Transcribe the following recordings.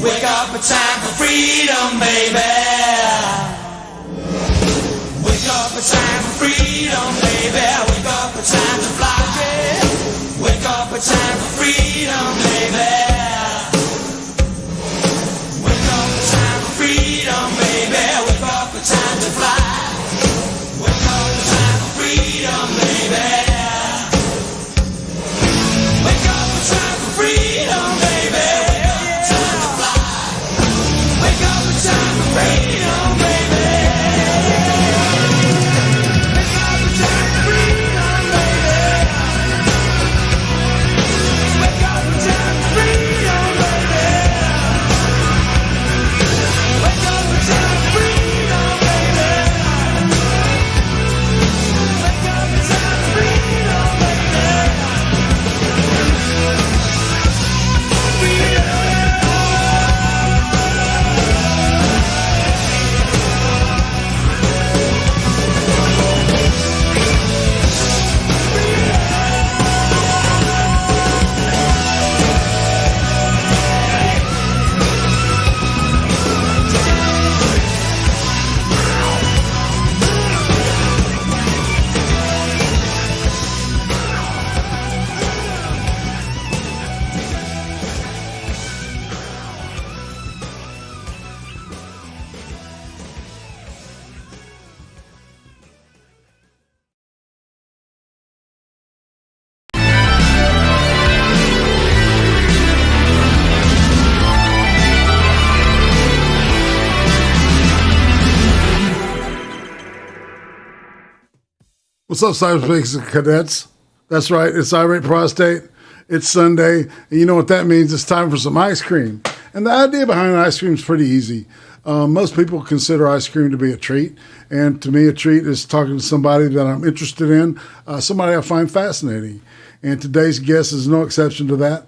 Wake up, it's time for freedom, baby. Wake up, it's time for freedom, baby. Wake up, it's time to fly. Wake up, it's time for freedom, baby. Wake up, it's time for freedom, baby. Wake up, it's time to fly. Wake up, it's time for freedom, baby. Wake up, it's time for freedom, baby. Time to fly. Wake up, it's time for freedom, baby. Wake up, it's time for freedom, baby. Wake up, it's time for freedom, baby. Wake up, it's time for freedom, baby. Wake up, it's time for freedom, baby. What's up, cyberspace cadets? That's right, it's Irate Prostate. It's Sunday, and you know what that means. It's time for some ice cream. And the idea behind ice cream is pretty easy. Most people consider ice cream to be a treat, and to me, a treat is talking to somebody that I'm interested in, somebody I find fascinating. And today's guest is no exception to that.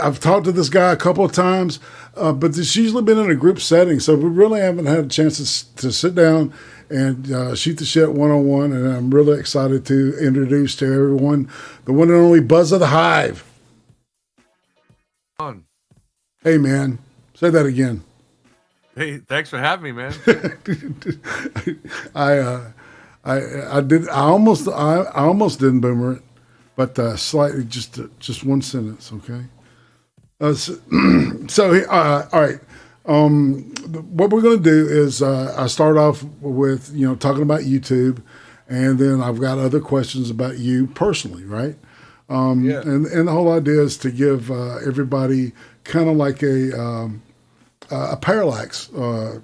I've talked to this guy a couple of times, but it's usually been in a group setting, so we really haven't had a chance to sit down and shoot the shit one-on-one, and I'm really excited to introduce to everyone the one and only Buzz of the Hive. On. Hey, man. Say that again. Hey, thanks for having me, man. I almost didn't boomer it, but slightly, just one sentence, okay? All right. What we're going to do is I start off with, talking about YouTube, and then I've got other questions about you personally, right? Yeah. And the whole idea is to give everybody kind of like a parallax, to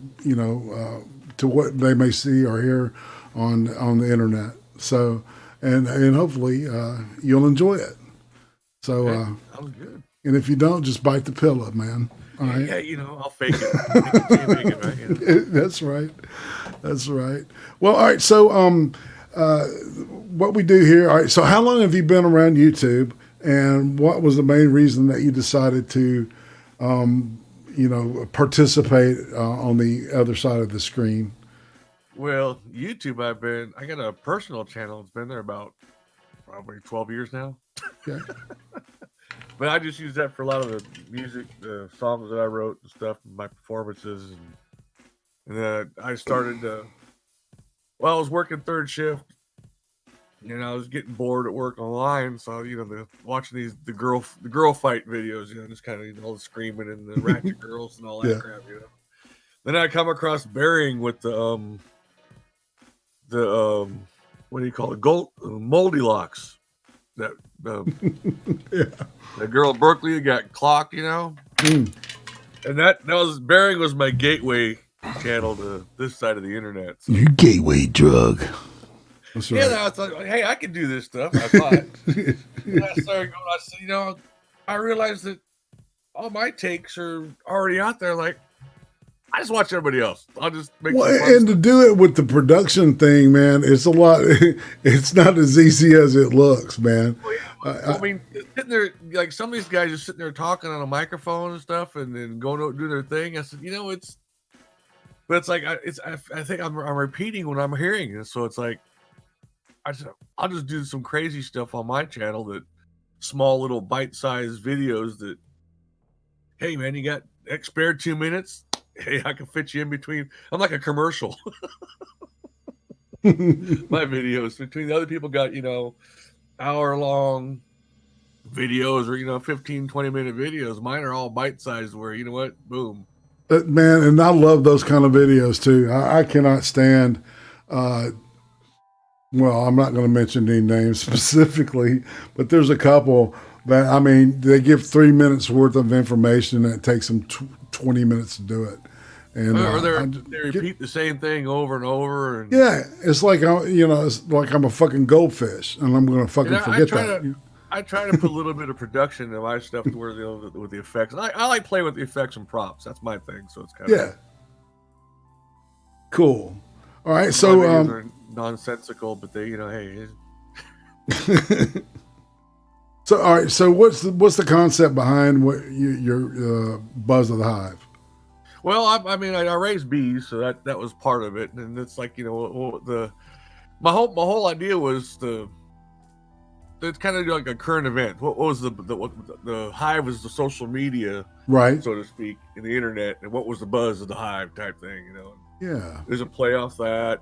what they may see or hear on the internet. So, and hopefully you'll enjoy it. So, that was good. And if you don't, just bite the pillow, man. All right. Yeah, I'll fake it. Make it right? That's right. That's right. Well, all right. So, what we do here. All right. So, how long have you been around YouTube, and what was the main reason that you decided to, participate on the other side of the screen? Well, YouTube, I got a personal channel. It's been there about probably 12 years now. Okay. But I just use that for a lot of the music, the songs that I wrote and stuff, my performances. And then I started, I was working third shift, and I was getting bored at work online. So, watching the girl fight videos, just kind of, all the screaming and the ratchet girls and all that crap, Then I come across burying with the what do you call it? Moldy locks. That that girl at Berkeley got clocked, and that was Bearing was my gateway channel to this side of the internet. So. Your gateway drug. That's right. Yeah, I thought, hey, I can do this stuff. I thought. And I started going. I said, I realized that all my takes are already out there. Like, I just watch everybody else. I'll just make. And to do it with the production thing, man, it's a lot. It's not as easy as it looks, man. Well, I mean, sitting there, like some of these guys are sitting there talking on a microphone and stuff, and then going to do their thing. I said, but it's like I think I'm repeating what I'm hearing, and so it's like I'll just do some crazy stuff on my channel, that small little bite-sized videos that hey man, you got spare 2 minutes? Hey, I can fit you in between. I'm like a commercial. My videos between the other people got, hour long videos or 15, 20-minute videos. Mine are all bite-sized where, you know what, boom. Man, and I love those kind of videos too. I cannot stand well, I'm not going to mention any names specifically, but there's a couple that, I mean, they give 3 minutes worth of information and it takes them 20 minutes to do it. And or they repeat the same thing over and over. And, yeah, it's like, it's like I'm a fucking goldfish and I'm going to fucking forget that. I try to put a little bit of production in my stuff to where with the effects. I like playing with the effects and props. That's my thing. So it's kind of cool. All right, so are nonsensical, but they, hey. So all right, so what's the concept behind what your Buzz of the Hive? Well, I mean, I raised bees, so that was part of it, and it's like my whole idea was it's kind of like a current event. What was the Hive was the social media, right, so to speak, in the internet, and what was the buzz of the Hive type thing, Yeah. There's a play off that.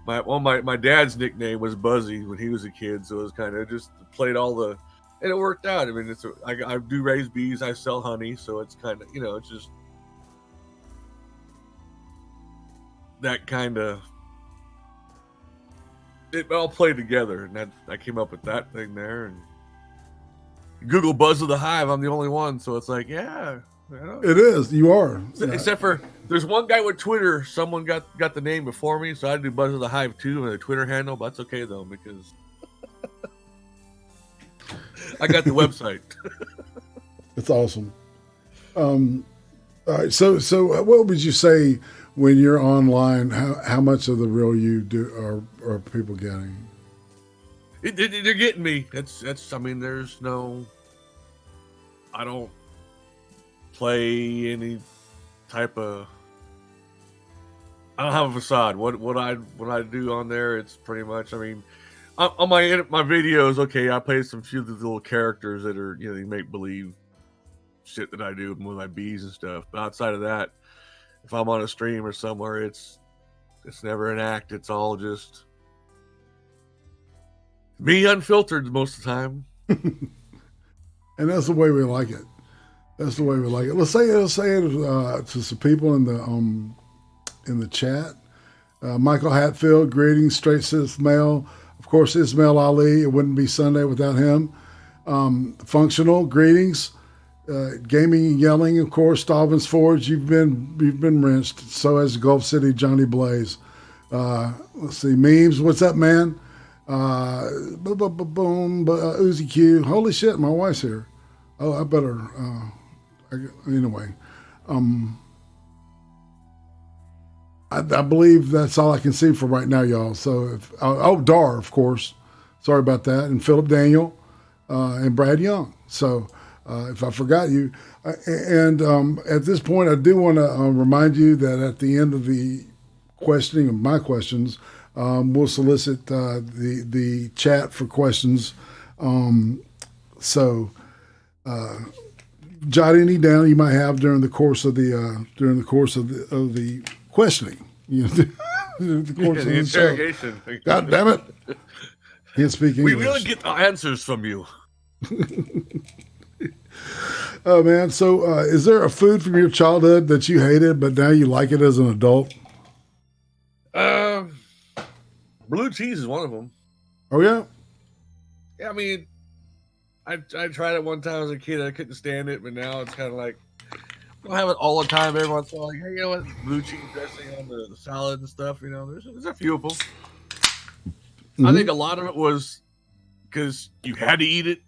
My dad's nickname was Buzzy when he was a kid, so it was kind of just played all the, and it worked out. I mean, I do raise bees, I sell honey, so it's kind of it's just that kind of. It all played together, and I came up with that thing there. And Google Buzz of the Hive, I'm the only one, so it's like, yeah, it is. You are, except for there's one guy with Twitter. Someone got the name before me, so I do Buzz of the Hive too, and a Twitter handle. But that's okay though because I got the website. It's awesome. All right, so what would you say? When you're online, how much of the real you are people getting? They're getting me. That's. I mean, there's no. I don't play any type of. I don't have a facade. What I do on there, it's pretty much. I mean, on my videos, okay, I play some few of the little characters that are they make believe shit that I do with my bees and stuff. But outside of that. If I'm on a stream or somewhere, it's never an act. It's all just me unfiltered most of the time. And that's the way we like it. That's the way we like it. Let's say it to some people in the chat. Michael Hatfield, greetings, straight cis male. Of course, Ismail Ali. It wouldn't be Sunday without him. Functional, greetings. Gaming and yelling, of course. Stallman's Forge, you've been wrenched. So has Gulf City Johnny Blaze. Let's see, memes. What's up, man? Boom, Uzi Q. Holy shit, my wife's here. Oh, I better. Anyway, I believe that's all I can see for right now, y'all. So Dar, of course. Sorry about that, and Philip Daniel, and Brad Young. So. If I forgot you. And at this point, I do want to remind you that at the end of the questioning of my questions, we'll solicit the chat for questions. So jot any down you might have during the course of the questioning. The course of the interrogation. God damn it! Can't speak English. We really get the answers from you. Oh man, so is there a food from your childhood that you hated but now you like it as an adult? Blue cheese is one of them. Oh yeah? Yeah, I mean, I tried it one time as a kid. I couldn't stand it, but now it's kind of like I don't have it all the time. Everyone's like, hey, you know what? Blue cheese dressing on the salad and stuff. There's a few of them. Mm-hmm. I think a lot of it was because you had to eat it.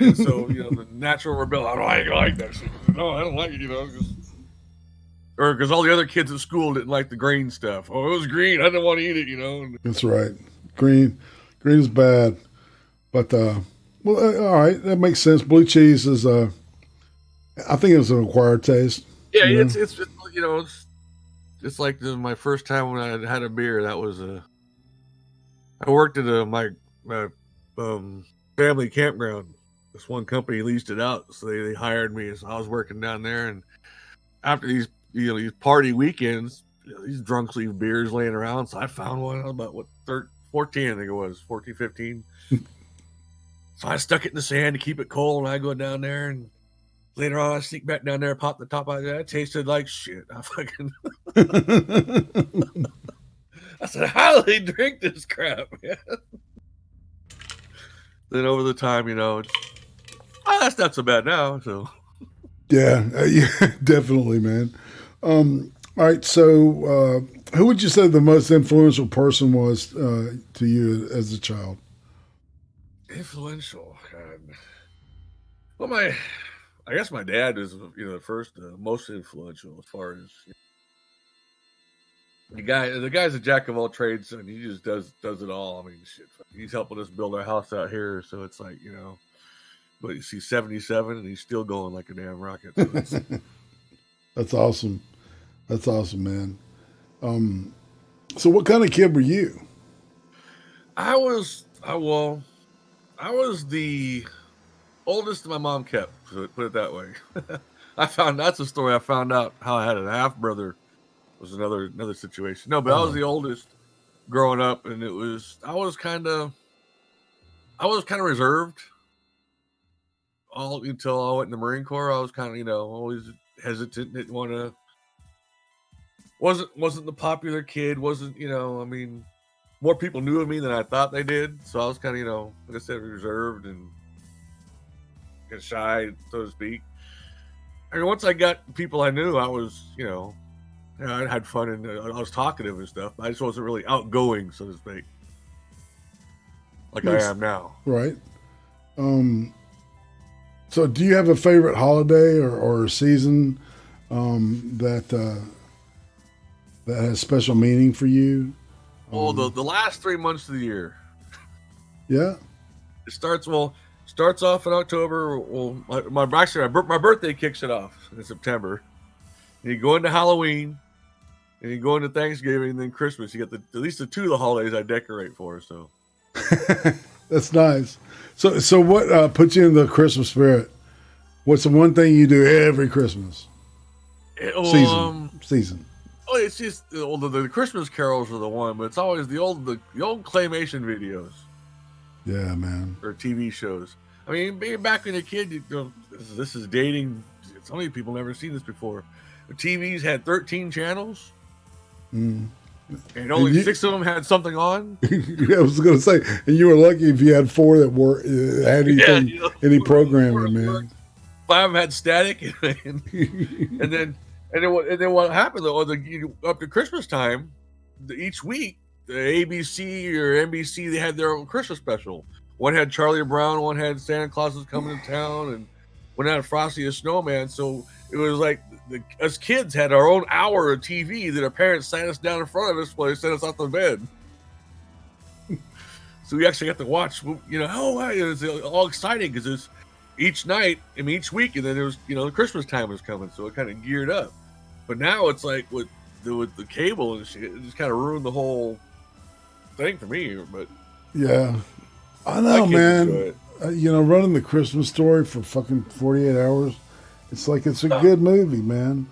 And so, the natural rebel, I don't like that shit. No, I don't like it, or because all the other kids at school didn't like the green stuff. Oh, it was green. I didn't want to eat it, That's right. Green is bad. But, all right. That makes sense. Blue cheese is, I think it's an acquired taste. Yeah, it's just, it's like my first time when I had a beer. That was I worked at my family campground. this one company leased it out, so they hired me. So I was working down there, and after these these party weekends, these drunks leave beers laying around. So I found one. I was about 14, I think it was 14, 15. So I stuck it in the sand to keep it cold, and I go down there, and later on I sneak back down there, pop the top out of that. It tasted like shit. I fucking I said, how do they drink this crap, man? Then over the time, that's not so bad now. So Yeah, definitely, man. All right, so who would you say the most influential person was to you as a child? influential, God. Well, I guess my dad is the first, most influential as far as the guy's a jack of all trades, and he just does it all. I mean, shit, he's helping us build our house out here, so it's like but he's 77 and he's still going like a damn rocket. So That's awesome. That's awesome, man. So what kind of kid were you? I was the oldest my mom kept, so put it that way. That's a story I found out how I had a half brother was another situation. No, but I was the oldest growing up, and I was kind of reserved all until I went in the Marine Corps. I was kind of always hesitant, didn't want to, wasn't the popular kid, wasn't I mean, more people knew of me than I thought they did, so I was kind of like I said, reserved and shy, so to speak. I mean, once I got people I knew, I was I had fun and I was talkative and stuff. I just wasn't really outgoing, so to speak, like I am now. Right. So do you have a favorite holiday or season that has special meaning for you? Well, the last 3 months of the year. Yeah. It starts off in October. Well, my birthday kicks it off in September. And you go into Halloween, and you go into Thanksgiving, and then Christmas. You get at least the two of the holidays I decorate for. So that's nice. So what puts you in the Christmas spirit? What's the one thing you do every Christmas? Season. Oh, it's just the Christmas carols are the one, but it's always the old claymation videos. Yeah, man. Or TV shows. I mean, being back when you're a kid, this is dating. So many people never seen this before. The TVs had 13 channels, and only 6 of them had something on. I was going to say, and you were lucky if you had 4 that had anything, any programming, man. 5 of them had static, and then what happened though? Up to Christmas time, each week, the ABC or NBC, they had their own Christmas special. One had Charlie Brown, one had Santa Claus is coming to town, and one had Frosty the Snowman. So it was like us kids had our own hour of TV that our parents sat us down in front of us while they sent us off to bed. So we actually got to watch. It was all exciting because it's each night, each week, and then there was the Christmas time was coming, so it kind of geared up. But now it's like with the cable and shit, it just kind of ruined the whole thing for me. But yeah, I know, man. Running the Christmas Story for fucking 48 hours, it's like it's a good movie, man.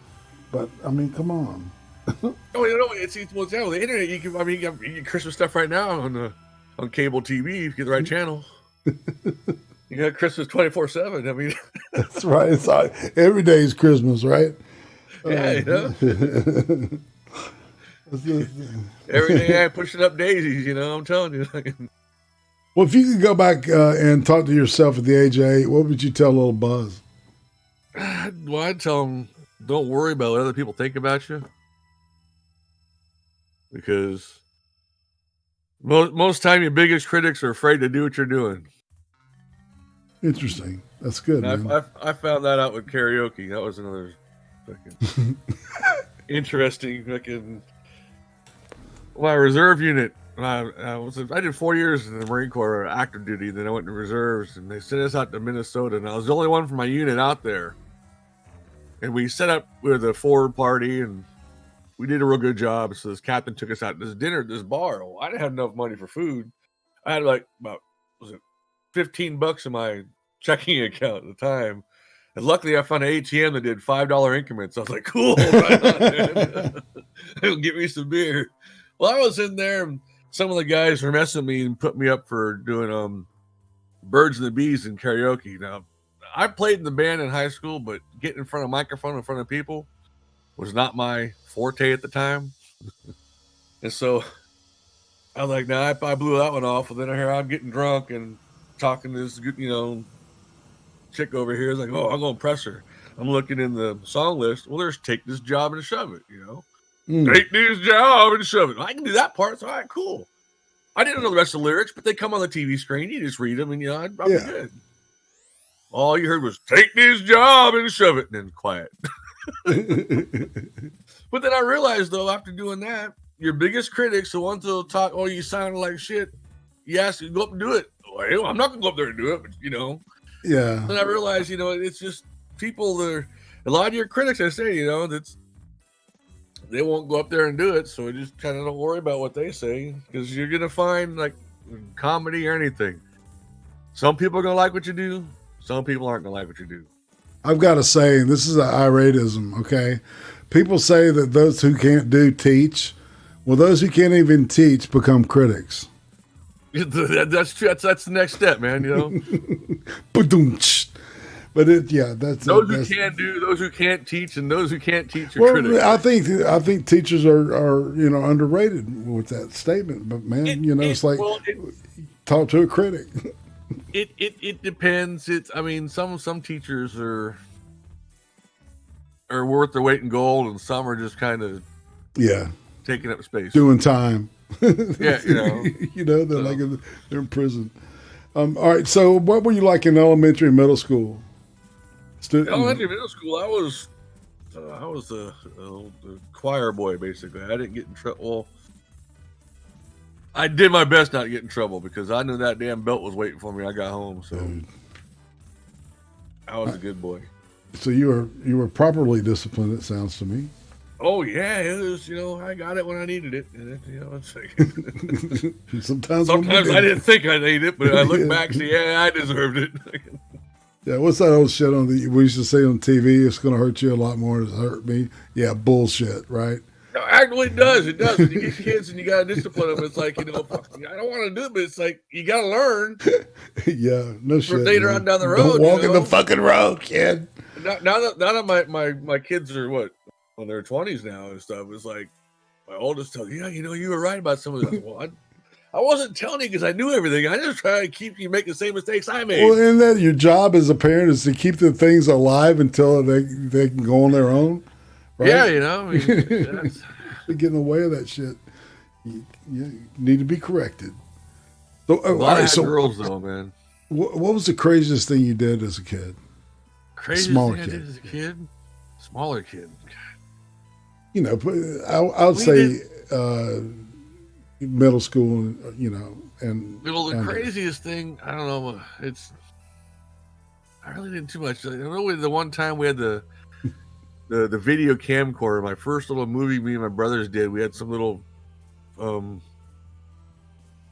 But I mean, come on. It's the internet. You get Christmas stuff right now on cable TV if you get the right channel. You got Christmas 24/7. I mean, that's right. It's every day is Christmas, right? Yeah, every day I pushing up daisies. I'm telling you. Well, if you could go back and talk to yourself at the age of 8, what would you tell little Buzz? Well, I'd tell him, don't worry about what other people think about you, because most time your biggest critics are afraid to do what you're doing. Interesting. That's good, man. I found that out with karaoke. That was another fucking interesting fucking. My reserve unit. I did 4 years in the Marine Corps active duty. Then I went to reserves, and they sent us out to Minnesota. And I was the only one from my unit out there. And we set up with a forward party, and we did a real good job. So this captain took us out to this dinner at this bar. Well, I didn't have enough money for food. I had about $15 in my checking account at the time. And luckily, I found an ATM that did $5 increments. I was like, cool, right on, man. It'll get me some beer. Well, I was in there, and some of the guys were messing with me and put me up for doing Birds and the Bees in karaoke. Now, I played in the band in high school, but getting in front of a microphone in front of people was not my forte at the time. And so I was like, nah, I blew that one off. And then I'm getting drunk and talking to this, chick over here. Is like, oh, I'm going to press her. I'm looking in the song list. Well, there's Take This Job and Shove It, Take this job and shove it. I can do that part. It's all right, cool. I didn't know the rest of the lyrics, but they come on the TV screen. You just read them, and I'd be good. All you heard was "Take this job and shove it," and then quiet. But then I realized, though, after doing that, your biggest critics, the ones that'll talk, "Oh, you sound like shit." You ask to go up and do it. Well, I'm not gonna go up there and do it, but Yeah. And I realized, it's just people that are a lot of your critics. I say, that's. They won't go up there and do it, so just kind of don't worry about what they say, because you're gonna find, like, comedy or anything, some people are gonna like what you do, some people aren't gonna like what you do. I've got to say, and this is an iratism, okay? People say that those who can't do teach. Well, those who can't even teach become critics. That's true. That's the next step, man. Ba-doom-tsh. But that's those who can do, those who can't teach, and those who can't teach are critics. I think teachers are underrated with that statement. But man, it's like talk to a critic. It depends. Some teachers are worth their weight in gold, and some are just kind of taking up space, doing time. Yeah, they're like they're in prison. All right. So, what were you like in elementary and middle school? Elementary, middle school, I was a choir boy, basically. I didn't get in trouble. Well, I did my best not to get in trouble because I knew that damn belt was waiting for me. I got home, so I was a good boy. So you were properly disciplined. It sounds to me. Oh yeah, it was. I got it when I needed it. And it's like sometimes I didn't think I needed it, but I look back and say, I deserved it. Yeah, what's that old shit we used to say on TV? It's going to hurt you a lot more than it hurt me. Yeah, bullshit, right? No, actually, it does. It does. When you get kids and you got to discipline them, it's like, I don't want to do it, but it's like, you got to learn. Yeah, no shit. For later on down the road. Don't walk in the fucking road, kid. Now that my kids are on their 20s now and stuff, it's like, my oldest tells me, you were right about some of this. Well, I wasn't telling you because I knew everything. I just try to keep you making the same mistakes I made. Well, and that your job as a parent is to keep the things alive until they can go on their own. Right? Yeah, They're getting in the way of that shit. You need to be corrected. So, all right, girls, though, man. What was the craziest thing you did as a kid? Smaller kid. I did as a kid? Smaller kid. I would say middle school, and the craziest thing, I don't know. I really didn't too much. I know the one time we had the video camcorder, my first little movie me and my brothers did. We had some little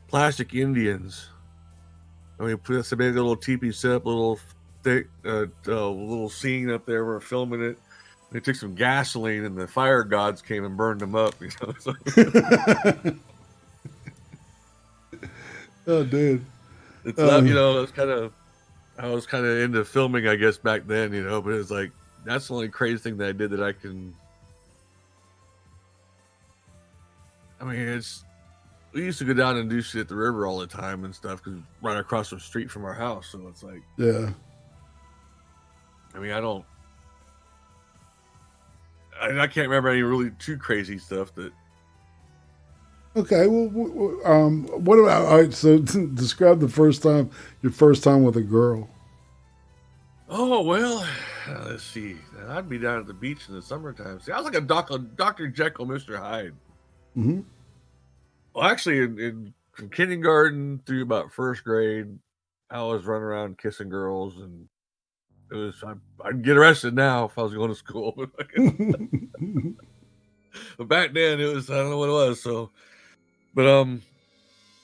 plastic Indians, and we put some big little teepee set up, little thick, little scene up there. We're filming it. They took some gasoline, and the fire gods came and burned them up. So. Oh, dude. It's it's kind of. I was kind of into filming, I guess, back then, but it's like that's the only crazy thing that I did that I can. We used to go down and do shit at the river all the time and stuff because right across the street from our house, so it's like, yeah. I can't remember any really too crazy stuff that. Okay, well, what about? All right, so describe your first time with a girl. Oh well, let's see. I'd be down at the beach in the summertime. See, I was like a Dr. Jekyll, Mr. Hyde. Mm-hmm. Well, actually, from kindergarten through about first grade, I was running around kissing girls, and it was I'd get arrested now if I was going to school. But back then, it was I don't know what it was. So, but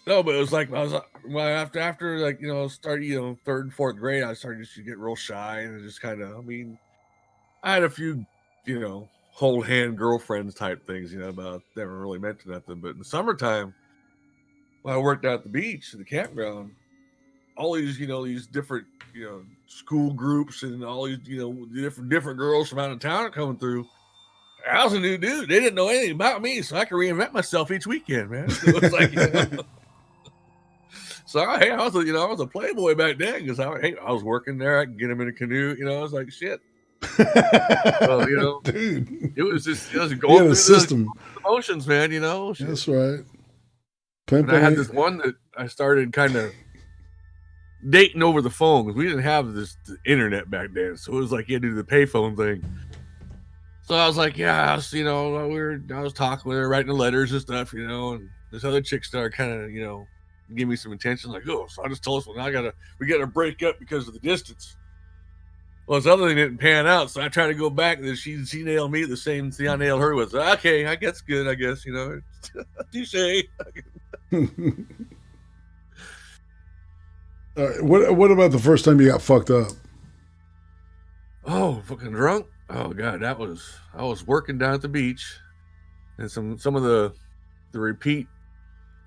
No, but it was like I was after like start third and fourth grade, I started just to get real shy and just kind of. I mean, I had a few hold hand girlfriends type things, but never really meant to nothing. But in the summertime, when I worked out at the beach, at the campground, all these these different school groups and all these different girls from out of town are coming through. I was a new dude. They didn't know anything about me, so I could reinvent myself each weekend, man. So it's like, so hey, I was a playboy back then because I was working there. I could get him in a canoe. I was like, shit. Dude, it was going through the system, emotions, man. Shit. That's right. And I had this one that I started kind of dating over the phone because we didn't have the internet back then, so it was like you had to do the payphone thing. So I was like, yeah, I was talking with her, writing the letters and stuff, and this other chick started kind of, give me some attention, like, oh, so I just told us, well, we gotta break up because of the distance. Well, this other thing didn't pan out, so I tried to go back, and then she nailed me the same thing I nailed her with. So, okay, I guess good, I guess, touche. What about the first time you got fucked up? Oh, fucking drunk. Oh God, I was working down at the beach, and some of the repeat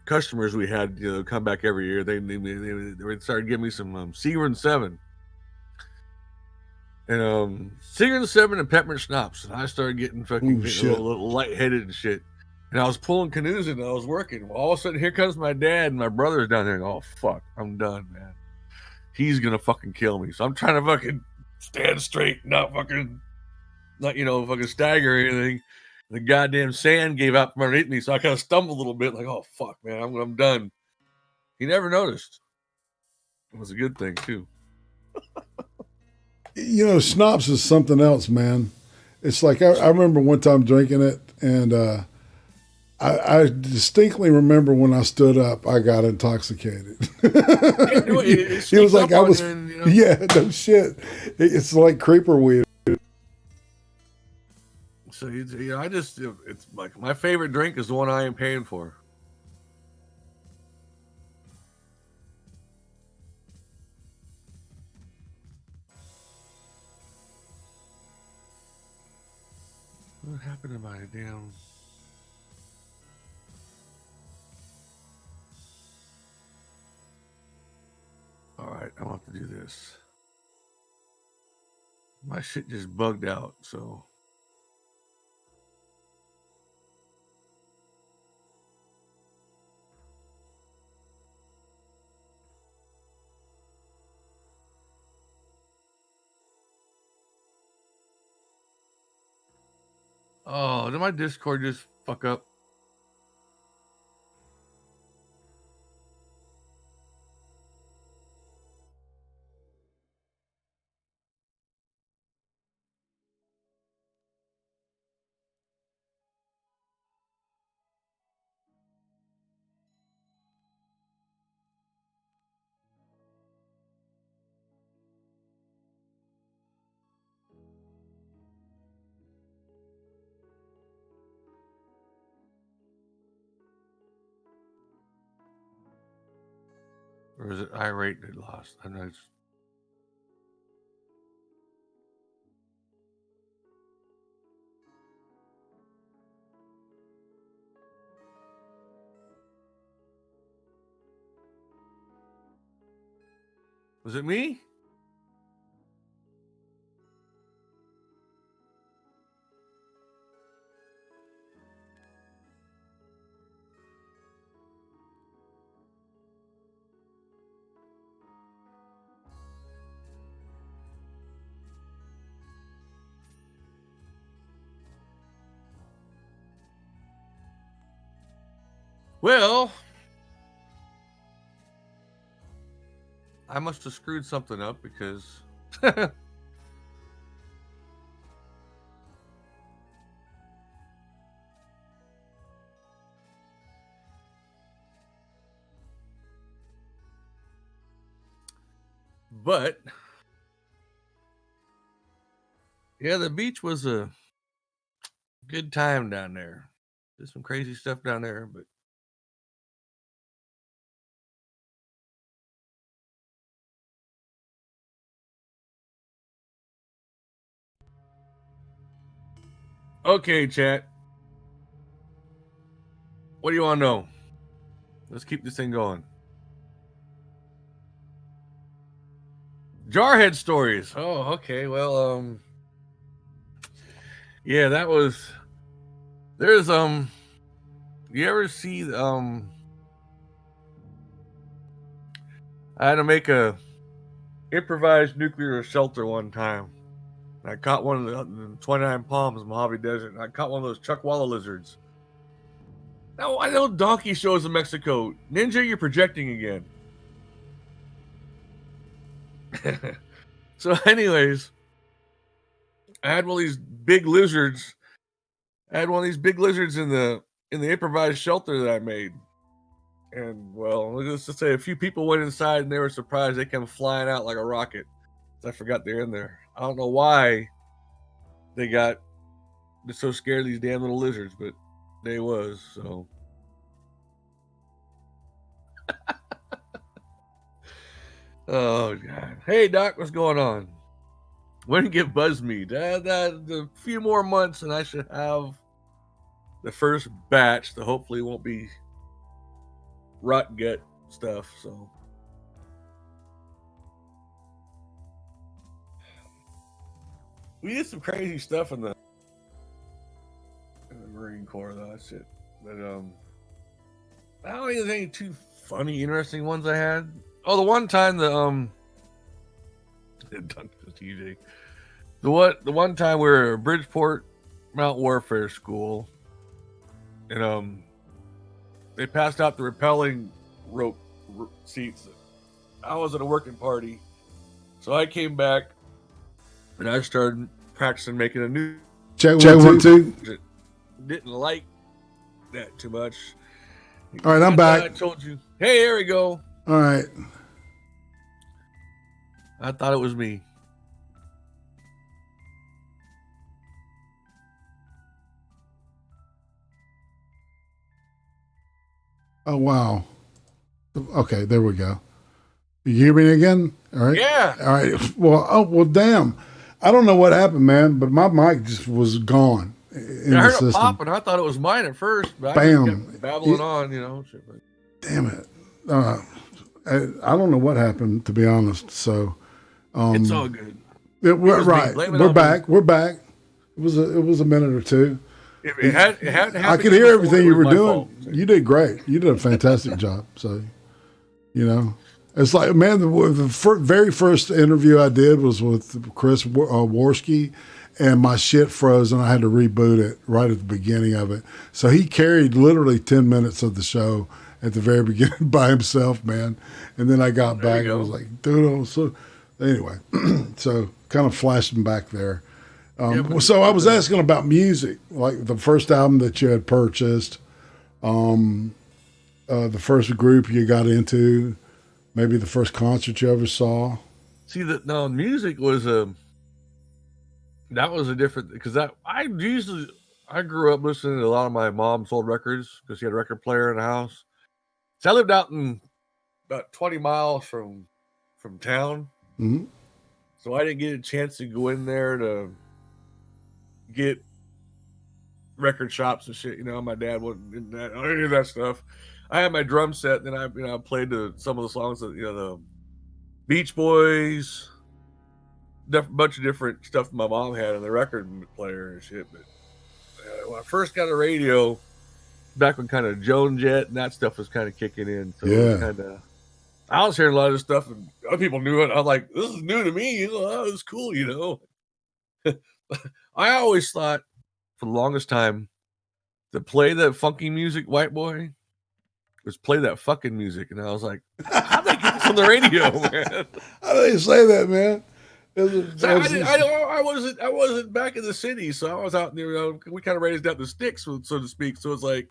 customers we had come back every year. They started giving me some Seagram's 7 and Seagram's 7 and peppermint schnapps, and I started getting fucking a little lightheaded and shit. And I was pulling canoes and I was working. Well, all of a sudden, here comes my dad and my brother's down there. And, oh fuck, I'm done, man. He's gonna fucking kill me. So I'm trying to fucking stand straight, not fucking stagger or anything. The goddamn sand gave out from underneath me, so I kind of stumbled a little bit, like, oh fuck, man, I'm done. He never noticed. It was a good thing too. Schnapps is something else, man. It's like I remember one time drinking it, and I distinctly remember when I stood up, I got intoxicated. It was like I was, yeah, no shit. It's like creeper weed. So it's like my favorite drink is the one I am paying for. What happened to my damn? All right, I want to do this. My shit just bugged out, so. Oh, did my Discord just fuck up? Or is it Irate that lost? I know. Was it me? Well, I must have screwed something up because but yeah, the beach was a good time down there. Did some crazy stuff down there, but Okay, chat. What do you want to know? Let's keep this thing going. Jarhead stories. Oh, okay. Well, yeah, that was. There's You ever see I had to make a improvised nuclear shelter one time. I caught one of the 29 Palms, Mojave Desert. And I caught one of those Chuckwalla lizards. Now, I know donkey shows in Mexico. Ninja, you're projecting again. So, anyways, I had one of these big lizards. I had one of these big lizards in the improvised shelter that I made. And, well, let's just say a few people went inside and they were surprised. They came flying out like a rocket. I forgot they're in there. I don't know why they're so scared of these damn little lizards, but they was, so. Oh, God. Hey, Doc, what's going on? When you get Buzzmead? A few more months and I should have the first batch that hopefully won't be rot gut stuff, so. We did some crazy stuff in the Marine Corps, though. That shit. But I don't think there's any too funny, interesting ones I had. Oh, the one time the one time we were at Bridgeport Mount Warfare School, and they passed out the rappelling rope seats. I was at a working party, so I came back and I started practicing making a new. Check 1 2. Didn't like that too much. All right, I'm back. I told you. Hey, there we go. All right. I thought it was me. Oh, wow. Okay, there we go. You hear me again? All right. Yeah. All right. Well, damn. I don't know what happened, man, but my mic just was gone. I heard it pop, and I thought it was mine at first. But Bam. I just kept babbling on, you know. Damn it. I don't know what happened, to be honest. So it's all good. We're right. We're back. We're back. It was a minute or two. It had I could hear everything you were doing. Fault. You did great. You did a fantastic job. So, you know, it's like, man, the very first interview I did was with Chris Worski, and my shit froze, and I had to reboot it right at the beginning of it. So he carried literally 10 minutes of the show at the very beginning by himself, man. And then I got back and I was like, dude, so anyway, so kind of flashing back there. So I was asking about music, like the first album that you had purchased, the first group you got into, maybe the first concert you ever saw. See, music was that was a different, because I grew up listening to a lot of my mom's old records because she had a record player in the house. So I lived out in about 20 miles from town, mm-hmm. So I didn't get a chance to go in there to get record shops and shit. You know, my dad wasn't in that, any of that stuff. I had my drum set, then I played some of the songs that, the Beach Boys, bunch of different stuff my mom had on the record player and shit. But when I first got a radio, back when kind of Joan Jett and that stuff was kind of kicking in, so yeah, I was hearing a lot of this stuff, and other people knew it. I'm like, this is new to me. Oh, it's cool, I always thought, for the longest time, to play that funky music, white boy, was play that fucking music. And I was like, how'd they get this on the radio, man? How do they say that, man? I wasn't back in the city, so I was out there. We kind of raised out the sticks, so to speak. So it's like,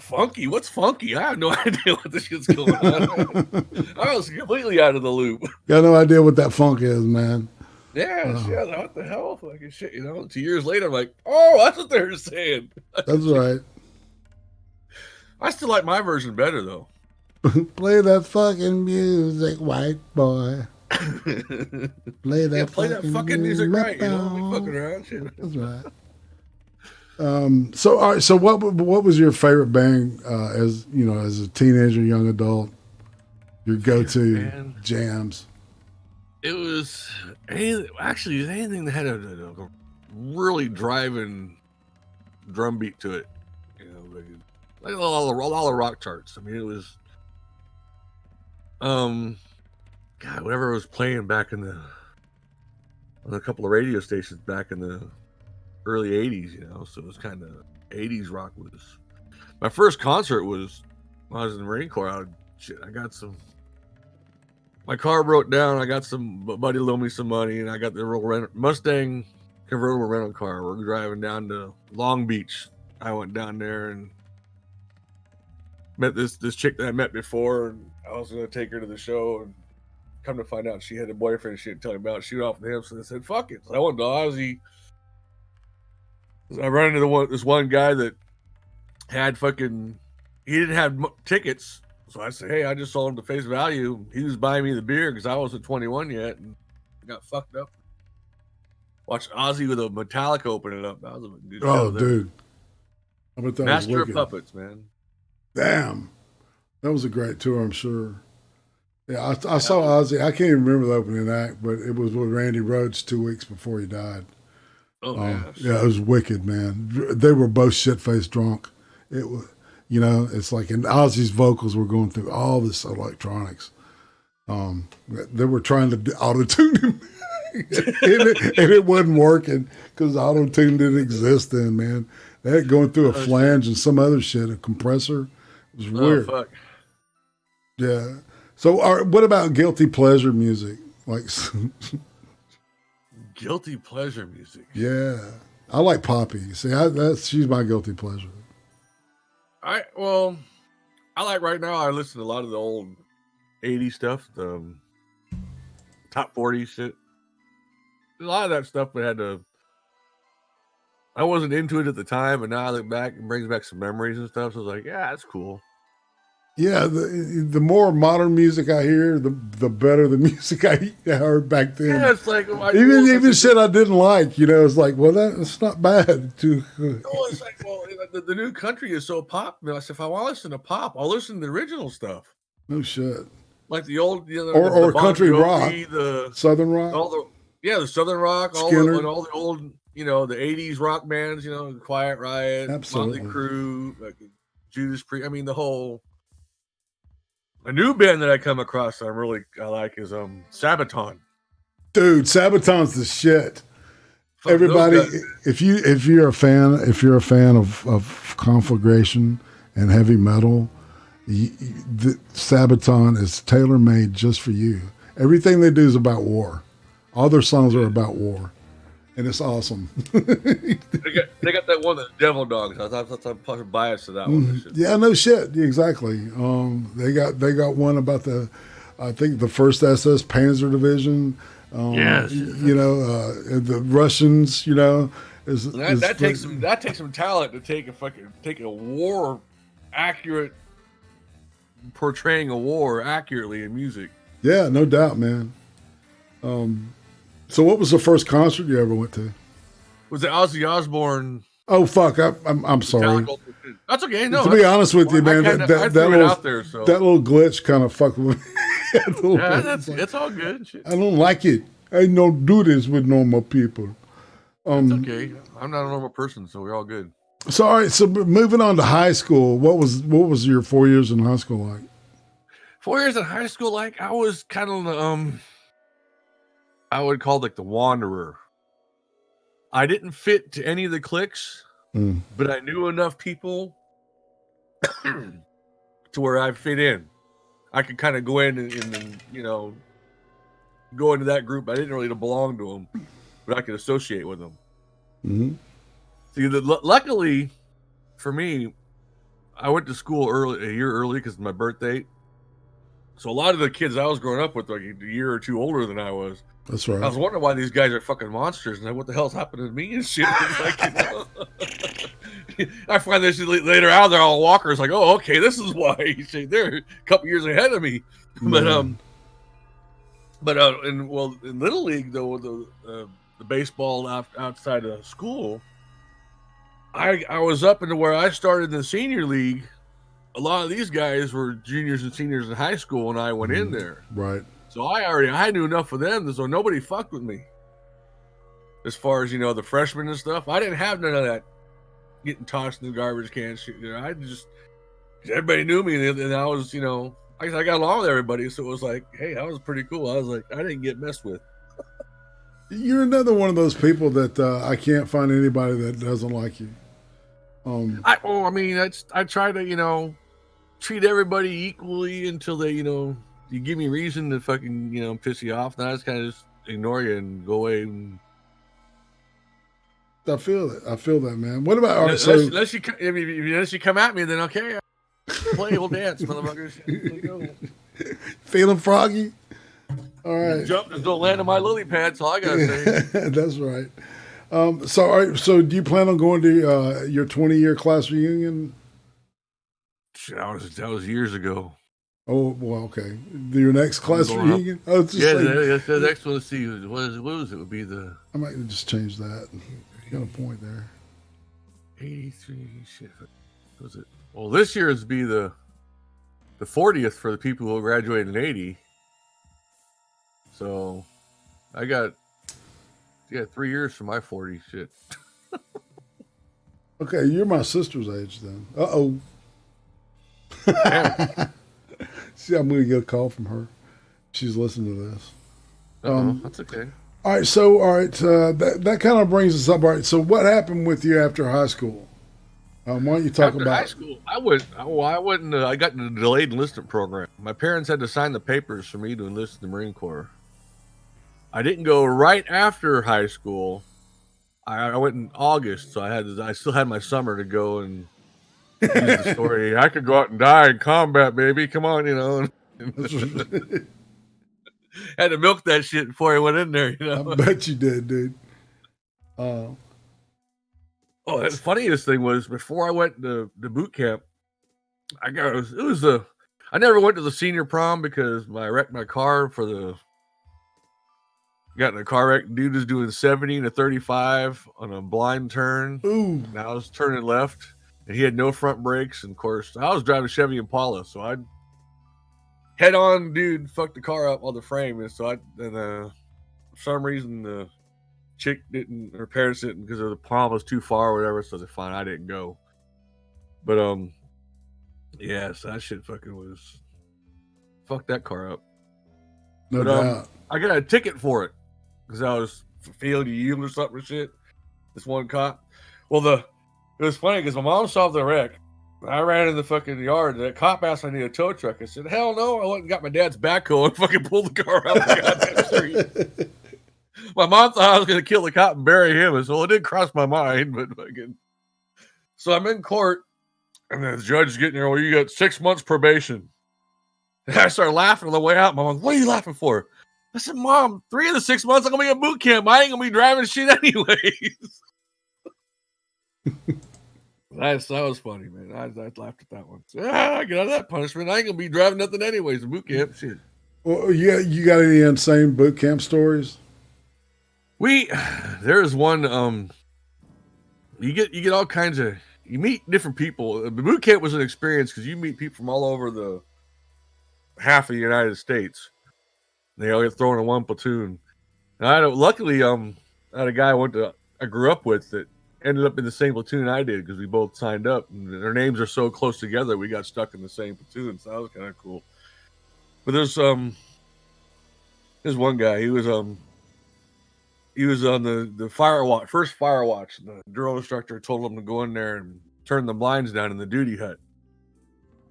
funky? What's funky? I have no idea what this shit's going on. I was completely out of the loop. Got no idea what that funk is, man. Yeah, what the hell? Fucking shit, 2 years later, I'm like, oh, that's what they're saying. That's right. I still like my version better, though. Play that fucking music, white boy. Play that fucking music right, we fucking around. Shit. That's right. So all right, so what was your favorite band as you know as a teenager, young adult? Your go-to Man. jams. It was anything that had a really driving drum beat to it. You know, like all the rock charts. I mean, it was God, whatever was playing back on a couple of radio stations back in the early '80s. You know, so it was kind of '80s rock. Was my first concert was when I was in the Marine Corps. I got some. My car broke down. I got some buddy loaned me some money, and I got the real Mustang convertible rental car. We're driving down to Long Beach. I went down there and met this chick that I met before, and I was going to take her to the show. And come to find out, she had a boyfriend. She didn't tell me about it. She went off with him, so I said, "Fuck it." So I went to Ozzy. I ran into this one guy that had he didn't have tickets. So I said, "Hey, I just sold him the face value." He was buying me the beer because I wasn't 21 yet, and I got fucked up. Watched Ozzy with a Metallica open it up. That was a good show there. Dude, I bet that Master was of wicked. Puppets, man. Damn, that was a great tour, I'm sure. Yeah, I saw Ozzy. I can't even remember the opening act, but it was with Randy Rhoads 2 weeks before he died. Oh Yeah, it was wicked, man. They were both shit-faced drunk. It was. You know, it's like, and Ozzy's vocals were going through all this electronics. They were trying to auto-tune him, and it wasn't working because auto-tune didn't exist then, man. They had going through a flange and some other shit, a compressor. It was weird. Oh, fuck. Yeah. So, what about guilty pleasure music? Like, Guilty pleasure music. yeah, I like Poppy. See, she's my guilty pleasure. I like right now. I listen to a lot of the old '80s stuff, the top 40 shit. A lot of that stuff, but I wasn't into it at the time, but now I look back, it brings back some memories and stuff. So I was like, yeah, that's cool. Yeah, the more modern music I hear, the better the music I heard back then. Yeah, it's like even shit I didn't like, you know, it's like, well, that's not bad. It's like, well, the new country is so pop. I said, if I want to listen to pop, I'll listen to the original stuff. No shit. Like the old, or the country Bon rock, Jovi, the Southern rock, the Southern rock, all the old, the '80s rock bands, Quiet Riot, absolutely, Motley Crue, like Judas Priest. I mean, a new band that I come across that I like is Sabaton. Dude, Sabaton's the shit. Everybody, if you're a fan of Conflagration and heavy metal, the Sabaton is tailor made just for you. Everything they do is about war. All their songs are about war, and it's awesome. they got that one, the Devil Dogs. I'm probably biased to that one. Yeah, no shit. Exactly. They got one about I think the first SS Panzer Division. Yes. The Russians. That takes some talent to take a war accurate, portraying a war accurately in music. Yeah, no doubt, man. So what was the first concert you ever went to? Was it Ozzy Osbourne? Oh fuck! I'm sorry. That's okay. No, to be honest with you, man, that little glitch kind of fucked with me. It's all good. Shit. I don't like it. I don't do this with normal people. It's okay. I'm not a normal person, so we're all good. So all right. So moving on to high school, what was your 4 years in high school like? 4 years in high school, like I was kind of I would call like the wanderer. I didn't fit to any of the cliques, but I knew enough people to where I fit in. I could kind of go in and go into that group. I didn't really belong to them, but I could associate with them. Mm-hmm. See, luckily for me, I went to school a year early because of my birth date. So a lot of the kids I was growing up with, like a year or two older than I was. That's right. I was wondering why these guys are fucking monsters and what the hell's happening to me and shit. I find this later out. They're all walkers. Like, oh, okay, this is why they're a couple years ahead of me. Man. But in Little League though, the baseball outside of school, I was up into where I started in the senior league. A lot of these guys were juniors and seniors in high school when I went in there. Right. So I knew enough of them, so nobody fucked with me. As far as, the freshmen and stuff, I didn't have none of that getting tossed in the garbage can shit. Everybody knew me, and I was, I got along with everybody, so it was like, hey, that was pretty cool. I was like, I didn't get messed with. You're another one of those people that I can't find anybody that doesn't like you. I try to, treat everybody equally until they, you give me reason to fucking, piss you off. Then I just kind of just ignore you and go away. I feel that, man. What about unless you come at me, then okay, play, we'll dance, motherfuckers. Feeling froggy? All right. Jump, just don't land on my lily pads. All I gotta say. That's right. So do you plan on going to your 20-year class reunion? That was years ago. Oh, well, okay. Your next class reunion? That's the next one. Let's see. What was it? Would be the. I might just change that. You got a point there. 83. Shit. What was it? Well, this year is be the 40th for the people who graduated in 80. So, I got 3 years for my 40 shit. Okay, you're my sister's age then. Uh-oh. See, I'm going to get a call from her. She's listening to this. That's okay. All right, that kind of brings us up. All right, so what happened with you after high school? Why don't you talk after about high school? I got in the delayed enlistment program. My parents had to sign the papers for me to enlist in the Marine Corps. I didn't go right after high school. I went in August, so I still had my summer to go and use the story. I could go out and die in combat, baby. Come on, Had to milk that shit before I went in there, I bet you did, dude. The funniest thing was before I went to boot camp, I never went to the senior prom because I wrecked my car got in a car wreck. Dude was doing 70 to 35 on a blind turn. Ooh. And I was turning left, and he had no front brakes. And of course, I was driving Chevy Impala, so I'd head on, dude, fucked the car up on the frame. And so for some reason, the chick didn't, her parents didn't, because the prom was too far or whatever. So they're fine. I didn't go. But, so that shit fucked that car up. No doubt. I got a ticket for it because I was failing to yield or something or shit. This one cop. Well, it was funny because my mom saw the wreck. I ran in the fucking yard. The cop asked me if I need a tow truck. I said, hell no. I went and got my dad's backhoe and fucking pulled the car out of the goddamn street. My mom thought I was going to kill the cop and bury him. And so it did cross my mind. But fucking. So I'm in court. And the judge is getting there. Well, you got 6 months probation. And I started laughing on the way out. My mom's, what are you laughing for? I said, Mom, 3 of the 6 months I'm going to be at boot camp. I ain't going to be driving shit anyways. That was funny, man. I laughed at that one. I get out of that punishment. I ain't going to be driving nothing anyways in boot camp. Shit. Well, you got any insane boot camp stories? There's one, you get all kinds of, you meet different people. The boot camp was an experience because you meet people from all over half of the United States. They all get thrown in one platoon. And luckily, I had a guy I grew up with that ended up in the same platoon I did because we both signed up. And their names are so close together, we got stuck in the same platoon. So that was kind of cool. But there's one guy. He was on the first fire watch. The drill instructor told him to go in there and turn the blinds down in the duty hut.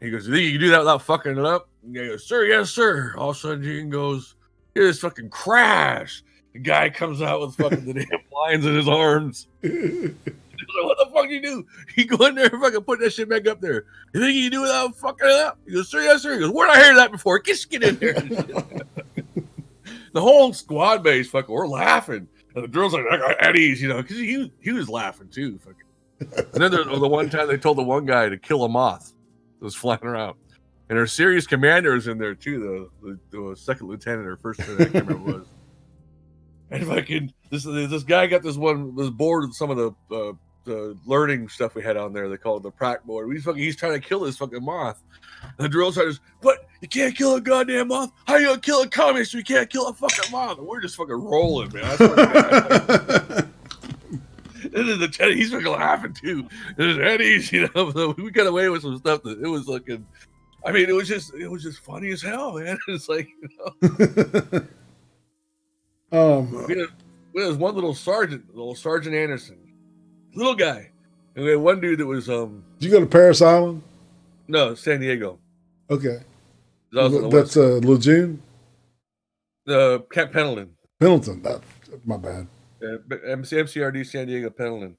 He goes, you think you can do that without fucking it up? And he goes, sir, yes, sir. All of a sudden, Gene goes, hear this fucking crash. The guy comes out with fucking the damn blinds in his arms. He's like, what the fuck do you do? He go in there and fucking put that shit back up there. You think you can do it without fucking it up? He goes, sir, yes, sir. He goes, where did I hear that before? Just get in there. The whole squad base, fucking, we're laughing. And the girl's like, at ease, because he was laughing too. Fucking. And then the one time they told the one guy to kill a moth that was flying around. And our serious commander is in there too, the second lieutenant or first lieutenant, I can't remember what it was. And fucking this guy got was bored with some of the the learning stuff we had on there. They call it the prac board. He's trying to kill this fucking moth. And the drill sergeant's, what? You can't kill a goddamn moth? How you gonna kill a communist? You can't kill a fucking moth. And we're just fucking rolling, man. And then the Teddy, he's fucking laughing too. And Eddie's, you know, so we got away with some stuff that it was looking. I mean, it was just funny as hell, man. It's like, you know. We had one little Sergeant Anderson, little guy, and we had one dude that was Did you go to Paris Island? No, San Diego. Okay, that's Lejeune. Camp Pendleton. My bad. MCRD San Diego Pendleton.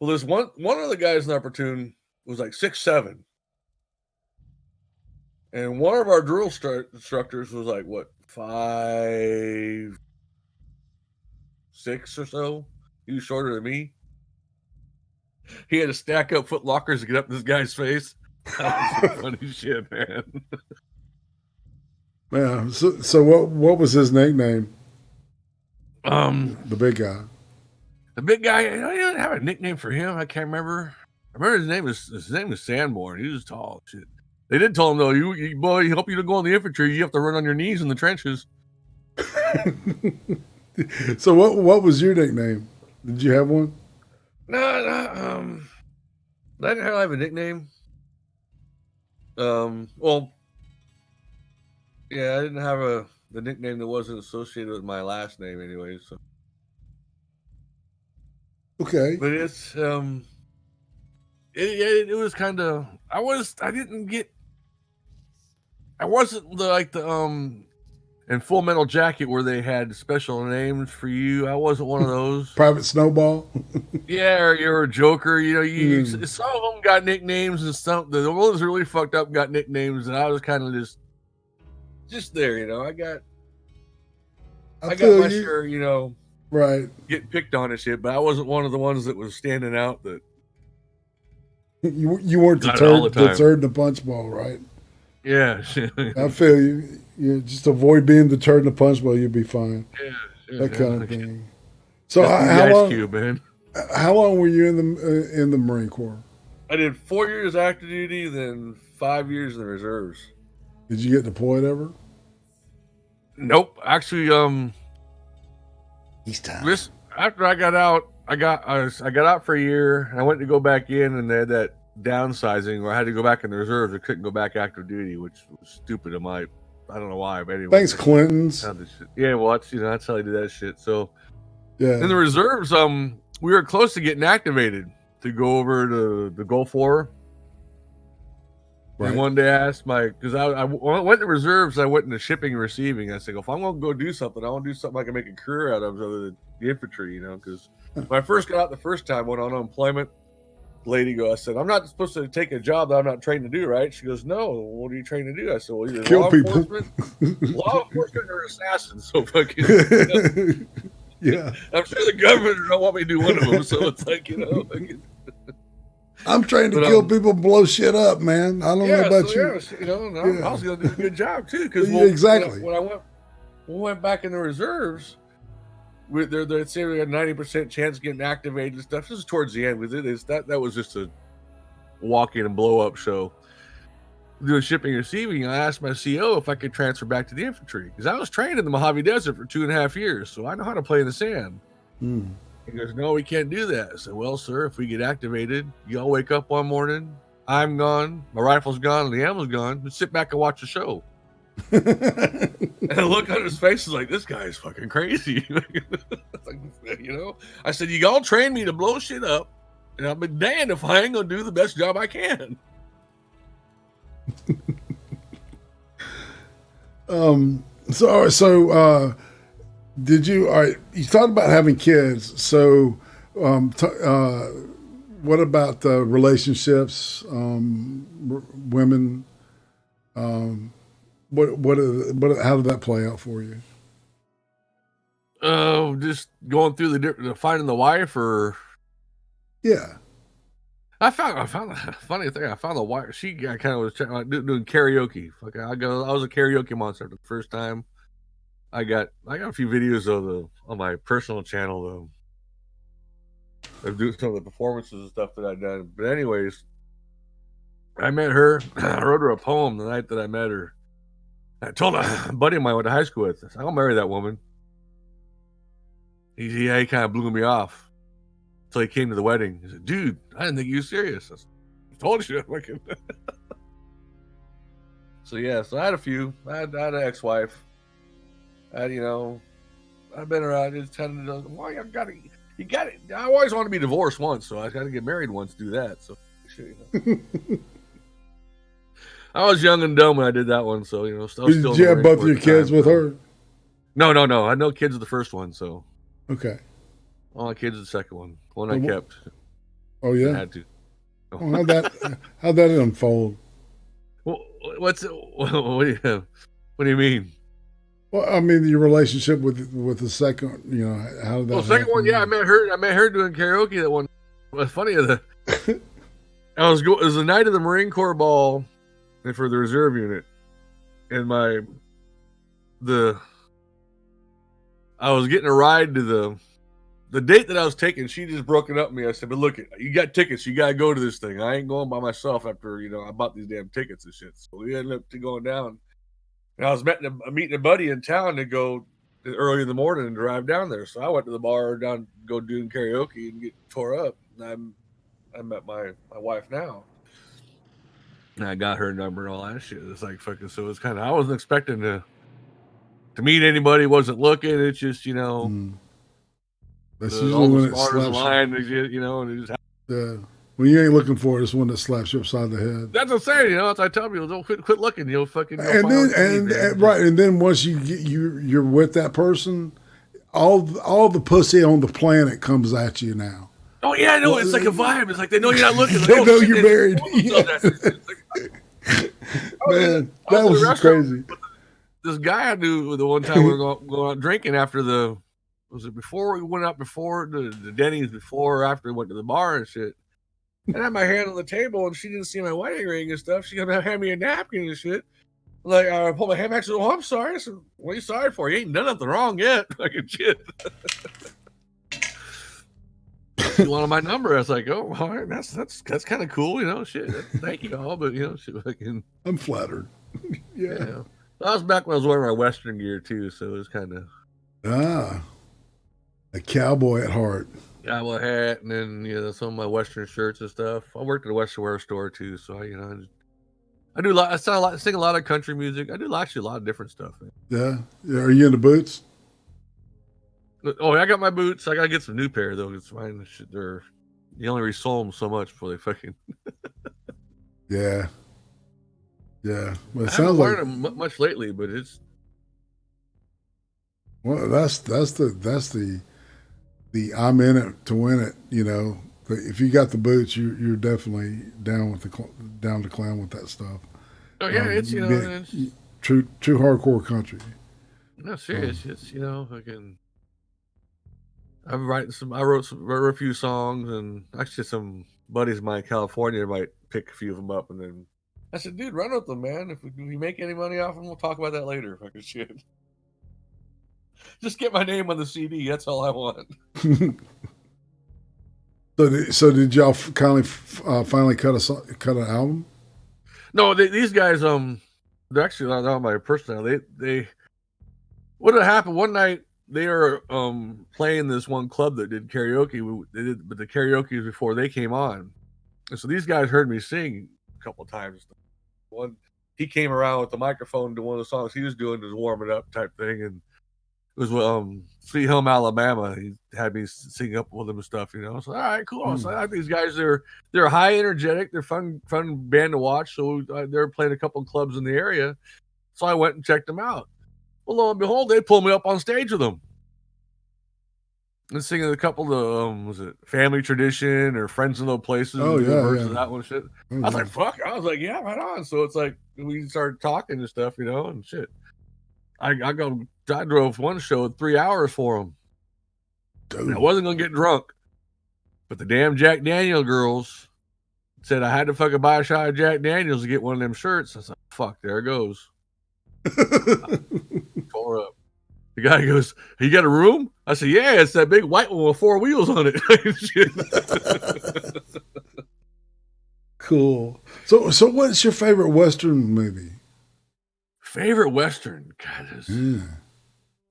Well, there's one of the guys in our platoon was like 6'7", and one of our drill instructors was like what 5'6" or so. He was shorter than me. He had to stack up foot lockers to get up this guy's face. That was funny shit, man. Yeah. So what was his nickname? The big guy. The big guy. I didn't have a nickname for him. I can't remember. I remember his name was Sanborn. He was tall. Shit. They did tell him though, you boy, help you to go in the infantry. You have to run on your knees in the trenches. So what was your nickname? Did you have one? No. I didn't have a nickname. Well, yeah, I didn't have the nickname that wasn't associated with my last name anyway. So okay, but it's it was kind of I wasn't in Full Metal Jacket where they had special names for you. I wasn't one of those. Private Snowball. Yeah, or you're a Joker. You know, some of them got nicknames and some. The ones really fucked up got nicknames, and I was kind of just there. You know, I got my share. You know, right? Getting picked on and shit, but I wasn't one of the ones that was standing out. That you weren't the turd in the punch bowl, right? Yeah, I feel you. You just avoid being the turd in the punch bowl, you'll be fine. Yeah, that kind of thing. So how long were you in the Marine Corps? I did 4 years active duty, then 5 years in the reserves. Did you get deployed ever? Nope. Actually, after I got out, I got out for a year. And I went to go back in, and they had that downsizing where I had to go back in the reserves. I couldn't go back active duty, which was stupid of my. I don't know why, but anyway. Thanks, Clintons. Yeah, well, that's how they do that shit. So, yeah. In the reserves, we were close to getting activated to go over to the Gulf War. Right. And one day I asked because I went to reserves, I went into shipping and receiving. I said, if I'm going to go do something, I want to do something I can make a career out of other than the infantry, you know, because when I first got out the first time, went on unemployment. I said, I'm not supposed to take a job that I'm not trained to do, right? She goes, no, what are you trained to do? I said, well, either kill people, law enforcement or assassins. So fucking, you know, yeah. I'm sure the government don't want me to do one of them. So it's like, you know, I'm trained to kill people, blow shit up, man. I don't know about you. Yeah, you know, I was going to do a good job too, because exactly when I went back in the reserves. They'd say we had 90% chance of getting activated and stuff. This is towards the end. That was just a walk-in and blow-up show. Doing shipping and receiving, I asked my CO if I could transfer back to the infantry because I was trained in the Mojave Desert for 2.5 years, so I know how to play in the sand. He goes, no, we can't do that. I said, well, sir, if we get activated, y'all wake up one morning, I'm gone, my rifle's gone, and the ammo's gone, but sit back and watch the show. And the look on his face is like, this guy is fucking crazy. You know, I said, you all trained me to blow shit up, and I'll be damned if I ain't gonna do the best job I can. So did you? All right, you talked about having kids. So, what about relationships, women? How did that play out for you? Just going through the finding the wife, or yeah. I found a funny thing. I found the wife. She kind of was doing karaoke. I was a karaoke monster the first time. I got a few videos on my personal channel though. of doing some of the performances and stuff that I'd done. But anyways, I met her. I wrote her a poem the night that I met her. I told a buddy of mine I went to high school with. I said, I'll marry that woman. He kind of blew me off until he came to the wedding. He said, dude, I didn't think you were serious. I said, I told you. So yeah, so I had a few. I had an ex-wife. I've been around. Just kind of, well, you got it. I always wanted to be divorced once, so I got to get married once to do that. So, I was young and dumb when I did that one, so still. Did you have both your kids with her? No. I had no kids with the first one, so. Okay. All my kids with the second one. One I kept. Oh yeah. I had to. Oh, how'd that unfold? Well, what do you mean? Well, I mean your relationship with the second. How did that? Well, second one, yeah, I met her doing karaoke. That one. What's funny is that it was the night of the Marine Corps ball, and for the reserve unit, and I was getting a ride to the date that I was taking. She just broke it up with me. I said, "But look, you got tickets. You gotta go to this thing. I ain't going by myself after I bought these damn tickets and shit." So we ended up going down. And I was meeting a buddy in town to go early in the morning and drive down there. So I went to the bar down, go doing karaoke and get tore up. And I met my wife now. And I got her number and all that shit. It's like fucking. So it's kind of. I wasn't expecting to meet anybody. Wasn't looking. It's just That's all usually the when it stars slaps. align. And it just. Yeah. When you ain't looking for it, it's one that slaps you upside the head. That's what I'm saying. That's I tell people, don't quit looking. Fucking. And then once you're with that person, all the pussy on the planet comes at you now. Oh yeah, I know. It's like a vibe. It's like they know you're not looking. They know you're married. Yeah. Man, that was crazy. This guy I knew the one time we were going out drinking after was it before we went out before the Denny's before or after we went to the bar and shit. And I had my hand on the table and she didn't see my wedding ring and stuff. She gonna hand me a napkin and shit. Like I pulled my hand back and said, "Oh, I'm sorry." I said, "What are you sorry for? You ain't done nothing wrong yet." Fucking shit. She wanted my number. I was like, "Oh, all right, that's kind of cool, shit. Thank you all, but shit, fucking." I'm flattered. Yeah. That was back when I was wearing my Western gear too, so it was kind of a cowboy at heart. Cowboy hat, and then some of my Western shirts and stuff. I worked at a Western wear store too, so I do a lot. I sing a lot of country music. I do actually a lot of different stuff. Man. Yeah. Are you into boots? Oh, I got my boots. I gotta get some new pair though. It's fine. You only resole them so much before they fucking. Yeah. Yeah. Well, it I sounds haven't like worn them much lately, but it's. Well, that's the I'm in it to win it. If you got the boots, you're definitely down to clown with that stuff. Oh yeah, it's it's true hardcore country. No, serious. It's I wrote a few songs, and actually some buddies of mine in California might pick a few of them up, and then I said, "Dude, run with them, man. If we make any money off them, we'll talk about that later." Fucking shit. Just get my name on the CD. That's all I want. So did y'all finally cut an album? No, these guys they're actually not on my personal. They what had happened one night. They were playing this one club that did karaoke. But the karaoke was before they came on, and so these guys heard me sing a couple of times. One, he came around with the microphone to one of the songs he was doing to warm it up type thing, and it was Sweet Home Alabama. He had me sing up with him and stuff, So all right, cool. So I think these guys they're high energetic. They're fun band to watch. So they're playing a couple of clubs in the area. So I went and checked them out. Well, lo and behold, they pulled me up on stage with them and singing a couple of was it Family Tradition or Friends in Low Places? Oh yeah, versus that one shit. I was like, fuck. I was like, yeah, right on. So it's like we started talking and stuff, and shit. I drove one show 3 hours for them. I wasn't gonna get drunk, but the damn Jack Daniel girls said I had to fucking buy a shot of Jack Daniels to get one of them shirts. I was like, fuck, there it goes. Tore up. The guy goes, "You got a room?" I said, "Yeah, it's that big white one with 4 wheels on it." Cool. So what's your favorite Western movie? Favorite Western? God,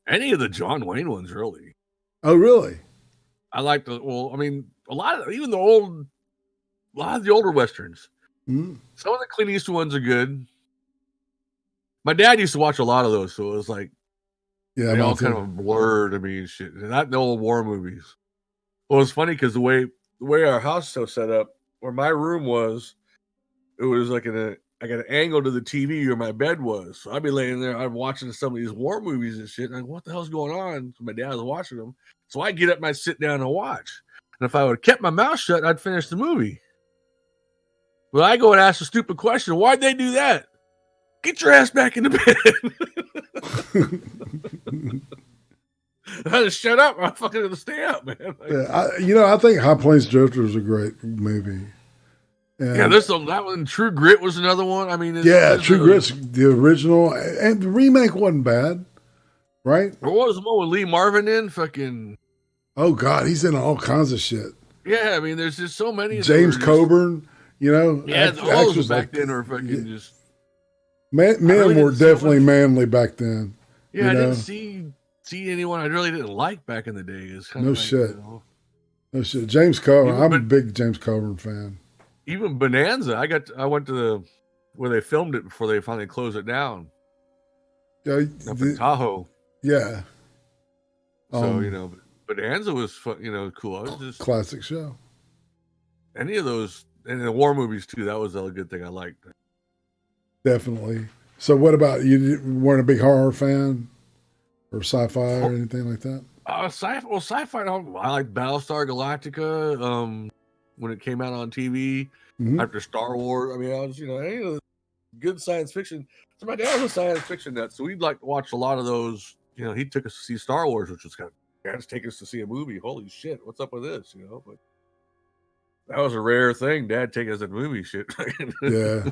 any of the John Wayne ones, really. Oh, really? I like a lot of the older Westerns. Mm. Some of the Clint Eastwood ones are good. My dad used to watch a lot of those, so it was like, Yeah, they all kind of a blur to me and shit. Not the old war movies. Well, it's funny because the way our house is so set up, where my room was, it was like I got an angle to the TV where my bed was. So I'd be laying there, I'm watching some of these war movies and shit. And like, what the hell's going on? So my dad was watching them. So I get up and I sit down and watch. And if I would have kept my mouth shut, I'd finish the movie. But I go and ask a stupid question. Why'd they do that? Get your ass back in the bed. I just shut up. I'm fucking gonna stay up, man. Like, I think High Plains Drifter is a great movie. And yeah, there's that one. True Grit was another one. I mean, True Grit's the original, and the remake wasn't bad, right? What was the one with Lee Marvin in? Fucking. Oh God, he's in all kinds of shit. Yeah, I mean, there's just so many. James Coburn, Yeah, all those back then were fucking just. Men were definitely manly back then. Yeah, I didn't see anyone I really didn't like back in the day. It's kind no of shit. No shit. James Coburn. I'm a big James Coburn fan. Even Bonanza, I went to where they filmed it before they finally closed it down. Yeah, Up in Tahoe. Yeah. So Bonanza was cool. I was just classic show. Any of those, and the war movies too. That was a good thing I liked. Definitely. So, what about you? Weren't a big horror fan, or sci-fi, or anything like that? Sci-fi. I like Battlestar Galactica. When it came out on TV after Star Wars. I mean, I was any of the good science fiction. So my dad was a science fiction nut, so we'd like to watch a lot of those. He took us to see Star Wars, which was kind of dad's take us to see a movie. Holy shit, what's up with this? But that was a rare thing. Dad take us to movie shit. Yeah.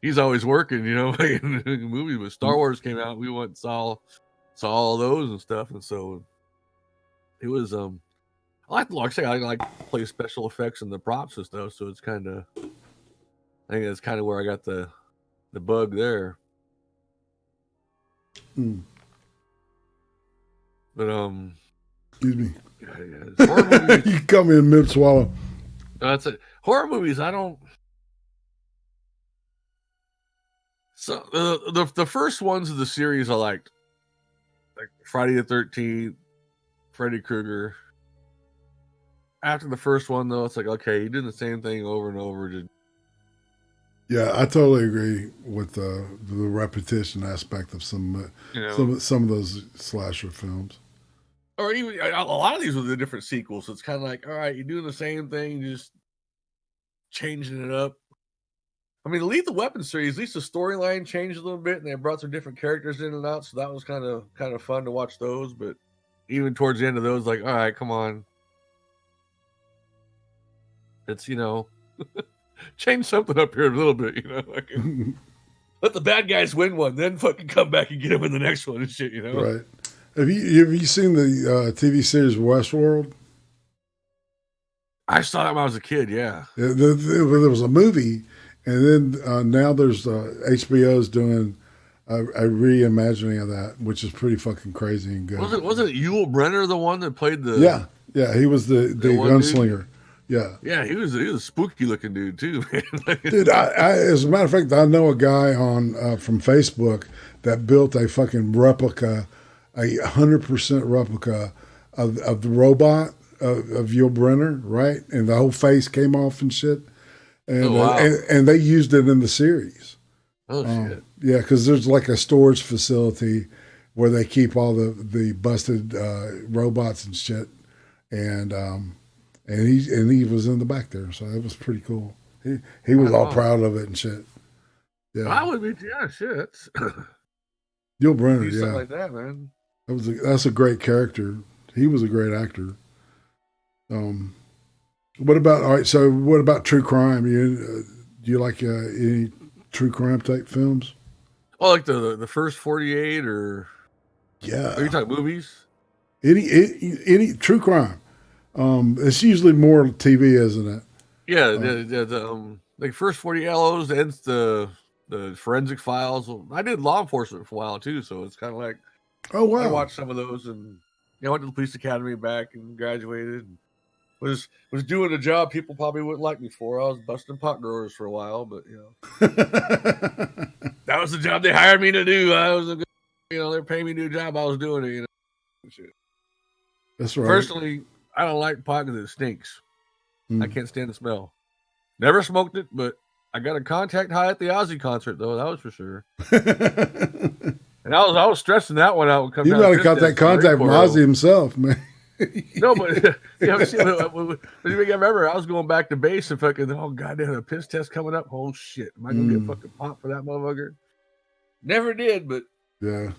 He's always working, making movies. But Star Wars came out, we went and saw all those and stuff, and so it was I like to play special effects and the props and stuff. So it's I think that's kind of where I got the bug there. Mm. But excuse me. Yeah. Horror movies, you come in mid swallow. That's it. Horror movies, I don't. So the first ones of the series I liked, like Friday the 13th, Freddy Krueger. After the first one, though, it's like, okay, you're doing the same thing over and over. Yeah, I totally agree with the repetition aspect of some of those slasher films. Or even a lot of these with the different sequels. So it's kind of like, all right, you're doing the same thing, just changing it up. I mean, the Lethal Weapon series, at least the storyline changed a little bit, and they brought some different characters in and out. So that was kind of fun to watch those. But even towards the end of those, like, all right, come on. It's, change something up here a little bit, let the bad guys win one, then fucking come back and get them in the next one and shit, Right. Have you seen the TV series Westworld? I saw that when I was a kid, yeah. There was a movie, and then now there's HBO's doing a reimagining of that, which is pretty fucking crazy and good. Wasn't it Yul Brynner the one that played the? Yeah, he was the gunslinger. Dude? Yeah, he was a spooky looking dude too, man. Dude, I as a matter of fact, I know a guy from Facebook that built a fucking replica, 100% replica of the robot of Yul Brynner, right? And the whole face came off and shit, and wow. and they used it in the series. Oh shit! Yeah, because there's like a storage facility where they keep all the busted robots and shit, and he was in the back there, so that was pretty cool. He was all proud of it and shit. Yeah, I would be. Yeah, shit. Yul Brynner, yeah, something like that, man. That's a great character. He was a great actor. What about true crime? Do you like any true crime type films? Well, like the first 48 or Yeah. Are you talking movies? Any true crime. It's usually more TV, isn't it? Yeah, the like first 40 LOs, then the forensic files. I did law enforcement for a while too, so it's kind of like Oh wow. I watched some of those, and I went to the police academy back and graduated. And was doing a job people probably wouldn't like me for. I was busting pot growers for a while, but that was the job they hired me to do. I was a good, they're paying me to do a job. I was doing it. Shit. That's right. Personally, I don't like pot because it stinks. I can't stand the smell. Never smoked it, but I got a contact high at the Ozzy concert, though. That was for sure. And I was stressing that one out. You might have got that contact from Ozzy himself, man. No, but I remember I was going back to base and fucking, oh goddamn, a piss test coming up. Oh shit, am I gonna get fucking popped for that motherfucker? Never did, but yeah,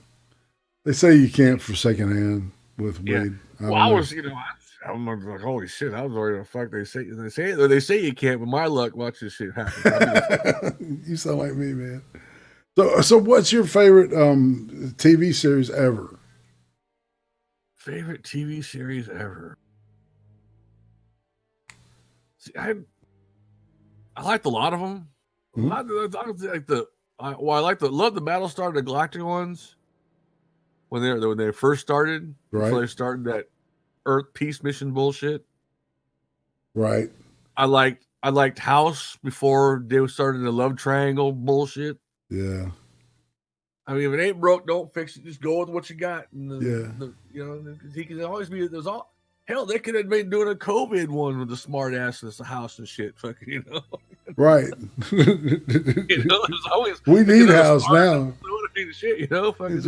they say you can't for secondhand with weed. Well, I was, I'm like, holy shit, I was worried. Fuck, they say you can't, but my luck, watch this shit happen. You sound like me, man. So what's your favorite TV series ever? Favorite TV series ever? See, I liked a lot of them. Love the Battlestar Galactica ones when they first started. Right. Before they started that Earth peace mission bullshit. Right. I liked House before they started the love triangle bullshit. Yeah. I mean, if it ain't broke, don't fix it. Just go with what you got. And he can always be. There's all hell. They could have been doing a COVID one with the smart ass in the house and shit. Fucking, Right. There's always we need House now. Shit, fucking.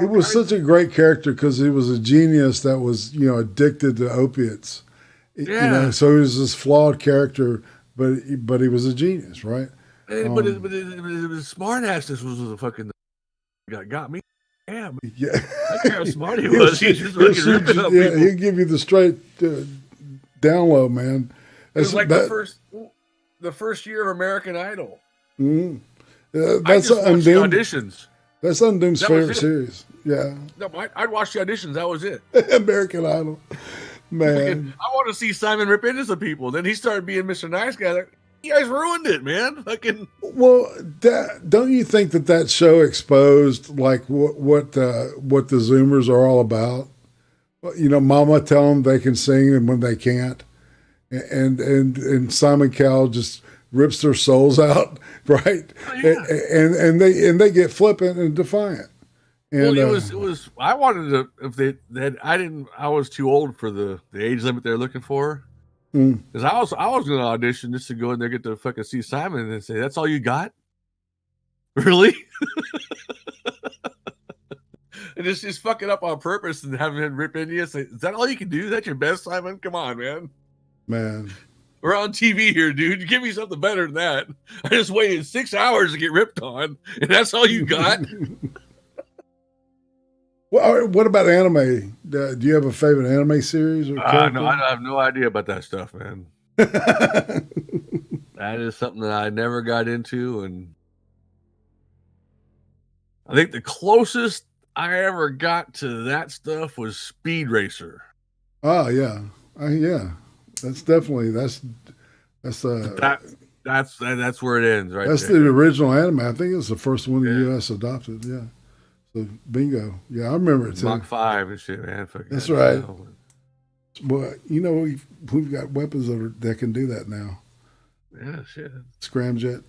It was such a great character because he was a genius that was addicted to opiates. Yeah. So he was this flawed character, but he was a genius, right? But his smart assness was the fucking got me. Damn. Yeah. I care how smart he was. He's just fucking ripping up people. He'll give you the straight download, man. It's like the first year of American Idol. Mm-hmm. That's Undoomed auditions. That's Undoomed's favorite series. Yeah. No, I'd watch the auditions. That was it. American Idol. Man. I want to see Simon rip into some people. Then he started being Mr. Nice Guy. Like, you guys ruined it, man. Fucking. Well, don't you think that show exposed like what the Zoomers are all about? Mama tell them they can sing and when they can't, and Simon Cowell just rips their souls out, right? Oh, yeah. and they get flippant and defiant. And, well, it was. I wanted to. If they I didn't. I was too old for the age limit they're looking for. Because I was going to audition just to go in there, get to fucking see Simon, and say, "That's all you got, really?" And just fuck it up on purpose and have him rip into you. Say, "Is that all you can do? That's your best, Simon? Come on, man." Man, we're on TV here, dude. Give me something better than that. I just waited 6 hours to get ripped on, and that's all you got. Well, what about anime? Do you have a favorite anime series? Or no, I have no idea about that stuff, man. That is something that I never got into, and I think the closest I ever got to that stuff was Speed Racer. Oh yeah, yeah. That's definitely that's where it ends, right? That's there. The original anime. I think it's the first one the U.S. adopted. Yeah. So bingo. Yeah, I remember it too. Mach 5 and shit, man. That's right. Well, we've got weapons that can do that now. Yeah, shit. Scramjet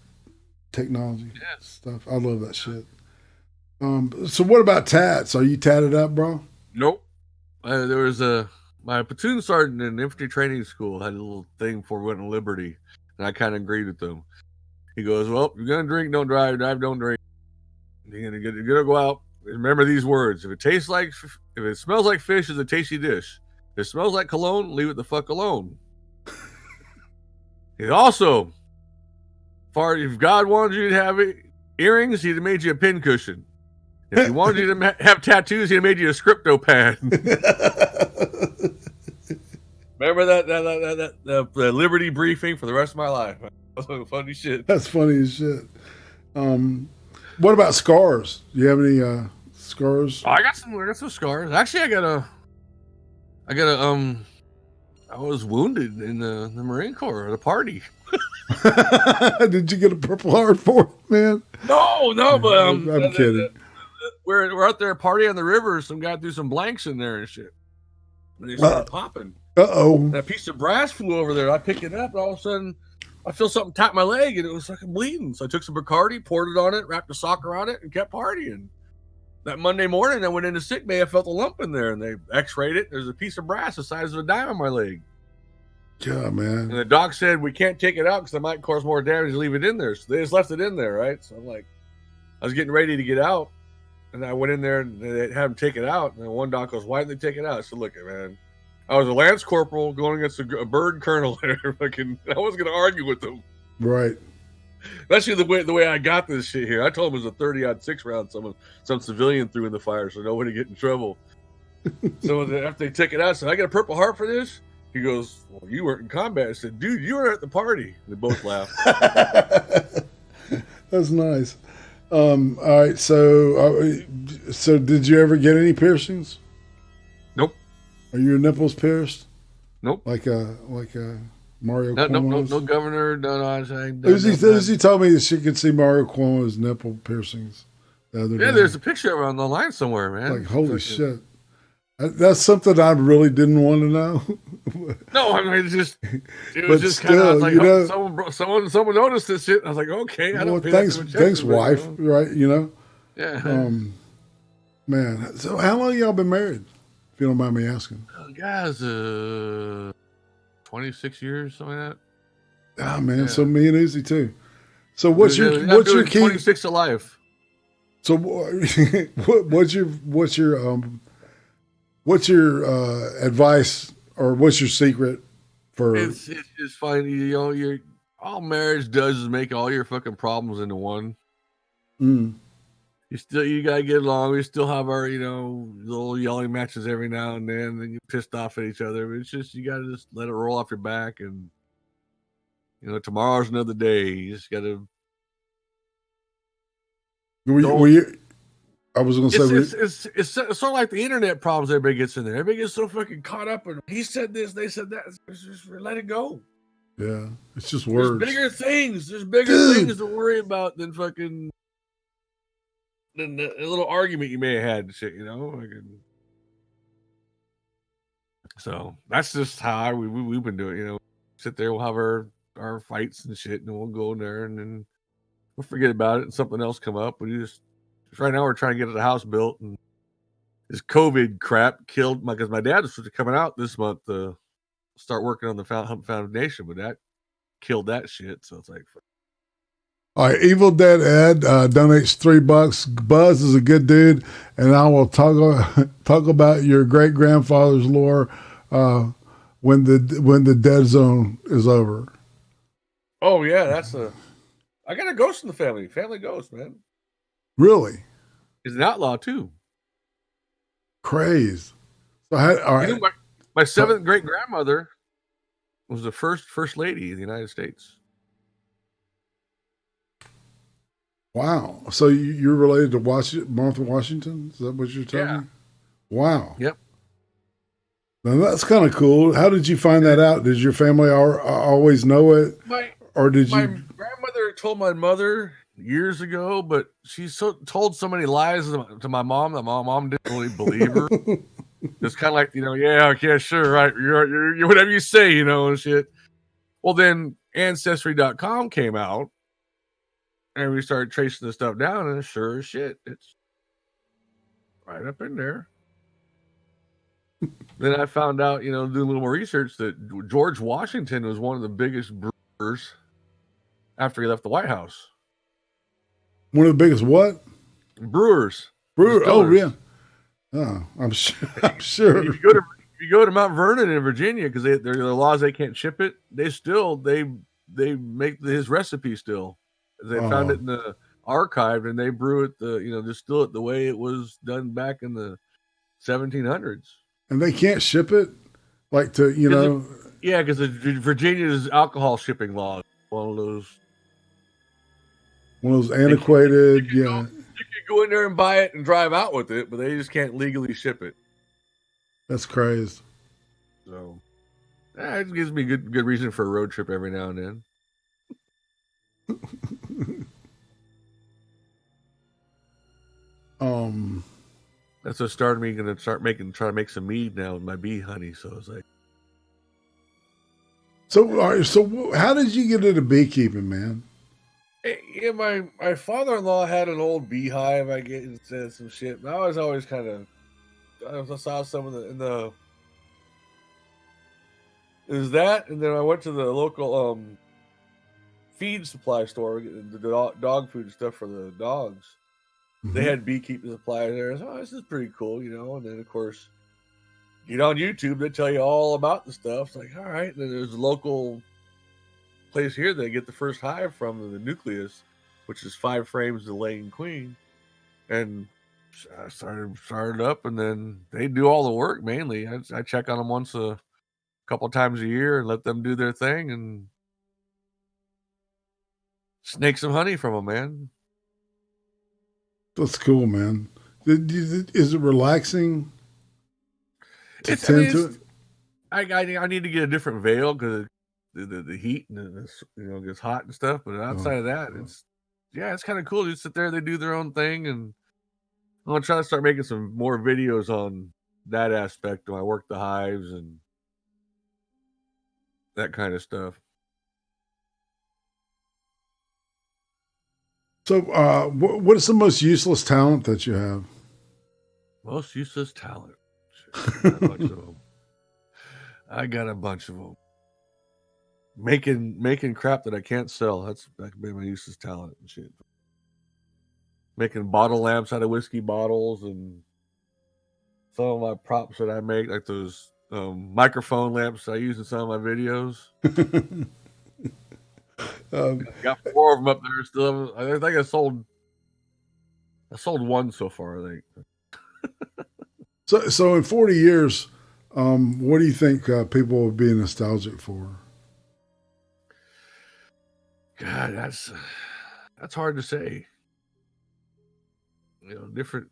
technology stuff. I love that shit. So what about tats? Are you tatted up, bro? Nope. There was my platoon sergeant in infantry training school had a little thing before we went to Liberty, and I kind of agreed with them. He goes, "Well, you're gonna drink, don't drive. Drive, don't drink. You're gonna go out. Remember these words: if it smells like fish, it's a tasty dish. If it smells like cologne, leave it the fuck alone." It also, if God wanted you to have earrings, he'd have made you a pin cushion. If he wanted you to have tattoos, he'd have made you a scripto pad. Remember that the Liberty briefing for the rest of my life. That's funny shit. That's funny as shit. What about scars? Do you have any scars? I got some scars. Actually, I was wounded in the Marine Corps at a party. Did you get a Purple Heart for it, man? No, but I'm kidding. We're out there partying on the river. Some guy threw some blanks in there and shit. And they started popping. Uh-oh. That piece of brass flew over there. I picked it up, and all of a sudden, I feel something tap my leg, and it was fucking bleeding. So I took some Bacardi, poured it on it, wrapped a sock around it, and kept partying. That Monday morning, I went into sick bay. I felt a lump in there, and they x-rayed it. There's a piece of brass the size of a dime on my leg. Yeah, man. And the doc said, we can't take it out because it might cause more damage to leave it in there. So they just left it in there, right? So I'm like, I was getting ready to get out. And I went in there and they had him take it out. And then one doc goes, why didn't they take it out? I said, look, man, I was a lance corporal going against a bird colonel there. Fucking, I wasn't going to argue with them. Right. That's the way I got this shit here. I told him it was a 30-06 round some civilian threw in the fire, so nobody get in trouble. So after they took it out, I said, I got a Purple Heart for this? He goes, well, you weren't in combat. I said, dude, you were at the party. They both laughed. That's nice. All right, so did you ever get any piercings? Nope. Are your nipples pierced? Nope. Like a Mario Cuomo's? No governor, no. Uzi told me that she could see Mario Cuomo's nipple piercings the other day. Yeah, there's a picture of it on the line somewhere, man. Like, holy shit. That's something I really didn't want to know. No, I mean, it was just kind of like, you know, someone noticed this shit. I was like, okay, I don't. Thanks, wife. Right? You know. Yeah. Man, so how long y'all been married? If you don't mind me asking. Guys, 26 years, something like that. Ah, man. Yeah. So me and Uzi too. So what's your key? 26 to life. So what's your advice, or what's your secret for? It's just fine. You know, all marriage does is make all your fucking problems into one. Mm. You gotta get along. We still have our, little yelling matches every now and then, and you're pissed off at each other. But it's just, you gotta just let it roll off your back, and tomorrow's another day. You just gotta. I was going to say, it's sort of like the internet problems everybody gets in there. Everybody gets so fucking caught up in, he said this, they said that. It's just let it go. Yeah, it's just words. There's bigger things. There's bigger things to worry about than fucking than the little argument you may have had and shit, So that's just how we've been doing. Sit there, we'll have our fights and shit, and we'll go in there, and then we'll forget about it, and something else come up. We just right now we're trying to get the house built, and this COVID crap killed because my dad was supposed to coming out this month to start working on the foundation, but that killed that shit. So it's like, all right, Evil Dead Ed donates $3. Buzz is a good dude, and I will talk about your great grandfather's lore when the dead zone is over. Oh yeah, I got a ghost in the family ghost, man. Really? He's an outlaw too. Crazy. So all right. My seventh great grandmother was the first lady of the United States. Wow. So you're related to Martha Washington? Is that what you're telling me? Wow. Yep. Now that's kind of cool. How did you find that out? Did your family always know it? My grandmother told my mother years ago, but she told so many lies to my mom that my mom didn't really believe her. It's kind of like, yeah, sure, right, you're whatever you say, and shit. Well, then Ancestry.com came out, and we started tracing the stuff down, and sure as shit, it's right up in there. Then I found out, doing a little more research, that George Washington was one of the biggest brewers after he left the White House. One of the biggest what? Brewers. Oh, yeah. Oh, I'm sure. If you go to Mount Vernon in Virginia, because there are laws they can't ship it, they make his recipe still. They found it in the archive, and they brew it distill it the way it was done back in the 1700s. And they can't ship it, like to Yeah, because Virginia's alcohol shipping law, one of those antiquated. You can go in there and buy it and drive out with it, but they just can't legally ship it. That's crazy. So it gives me good reason for a road trip every now and then. That's what started me gonna try to make some mead now with my bee honey. So I was like, so how did you get into beekeeping, man? yeah, my father-in-law had an old beehive. I get and said some shit, but I was always kind of I saw some of the is that, and then I went to the local feed supply store, the dog food and stuff for the dogs. They had beekeeping supplies there. So, this is pretty cool, you know. And then, of course, get on YouTube, they tell you all about the stuff. It's like, all right. And then there's a local place here that I get the first hive from, the nucleus, which is 5 frames of laying queen. And I started up, and then they do all the work mainly. I check on them once a couple times a year and let them do their thing and snake some honey from them, man. That's cool, man. Is it relaxing to tend to it? I need to get a different veil because the heat and it gets hot and stuff. But outside of that, it's kind of cool. You sit there, they do their own thing, and I'm gonna try to start making some more videos on that aspect when I work the hives and that kind of stuff. So, what is the most useless talent that you have? Most useless talent. I got a bunch of them. I got a bunch of them. Making crap that I can't sell. That could be my useless talent and shit. Making bottle lamps out of whiskey bottles and some of my props that I make, like those microphone lamps I use in some of my videos. Got 4 of them up there still. I think I sold one so far, I think. So in 40 years, what do you think people will be nostalgic for? God, that's hard to say. Different.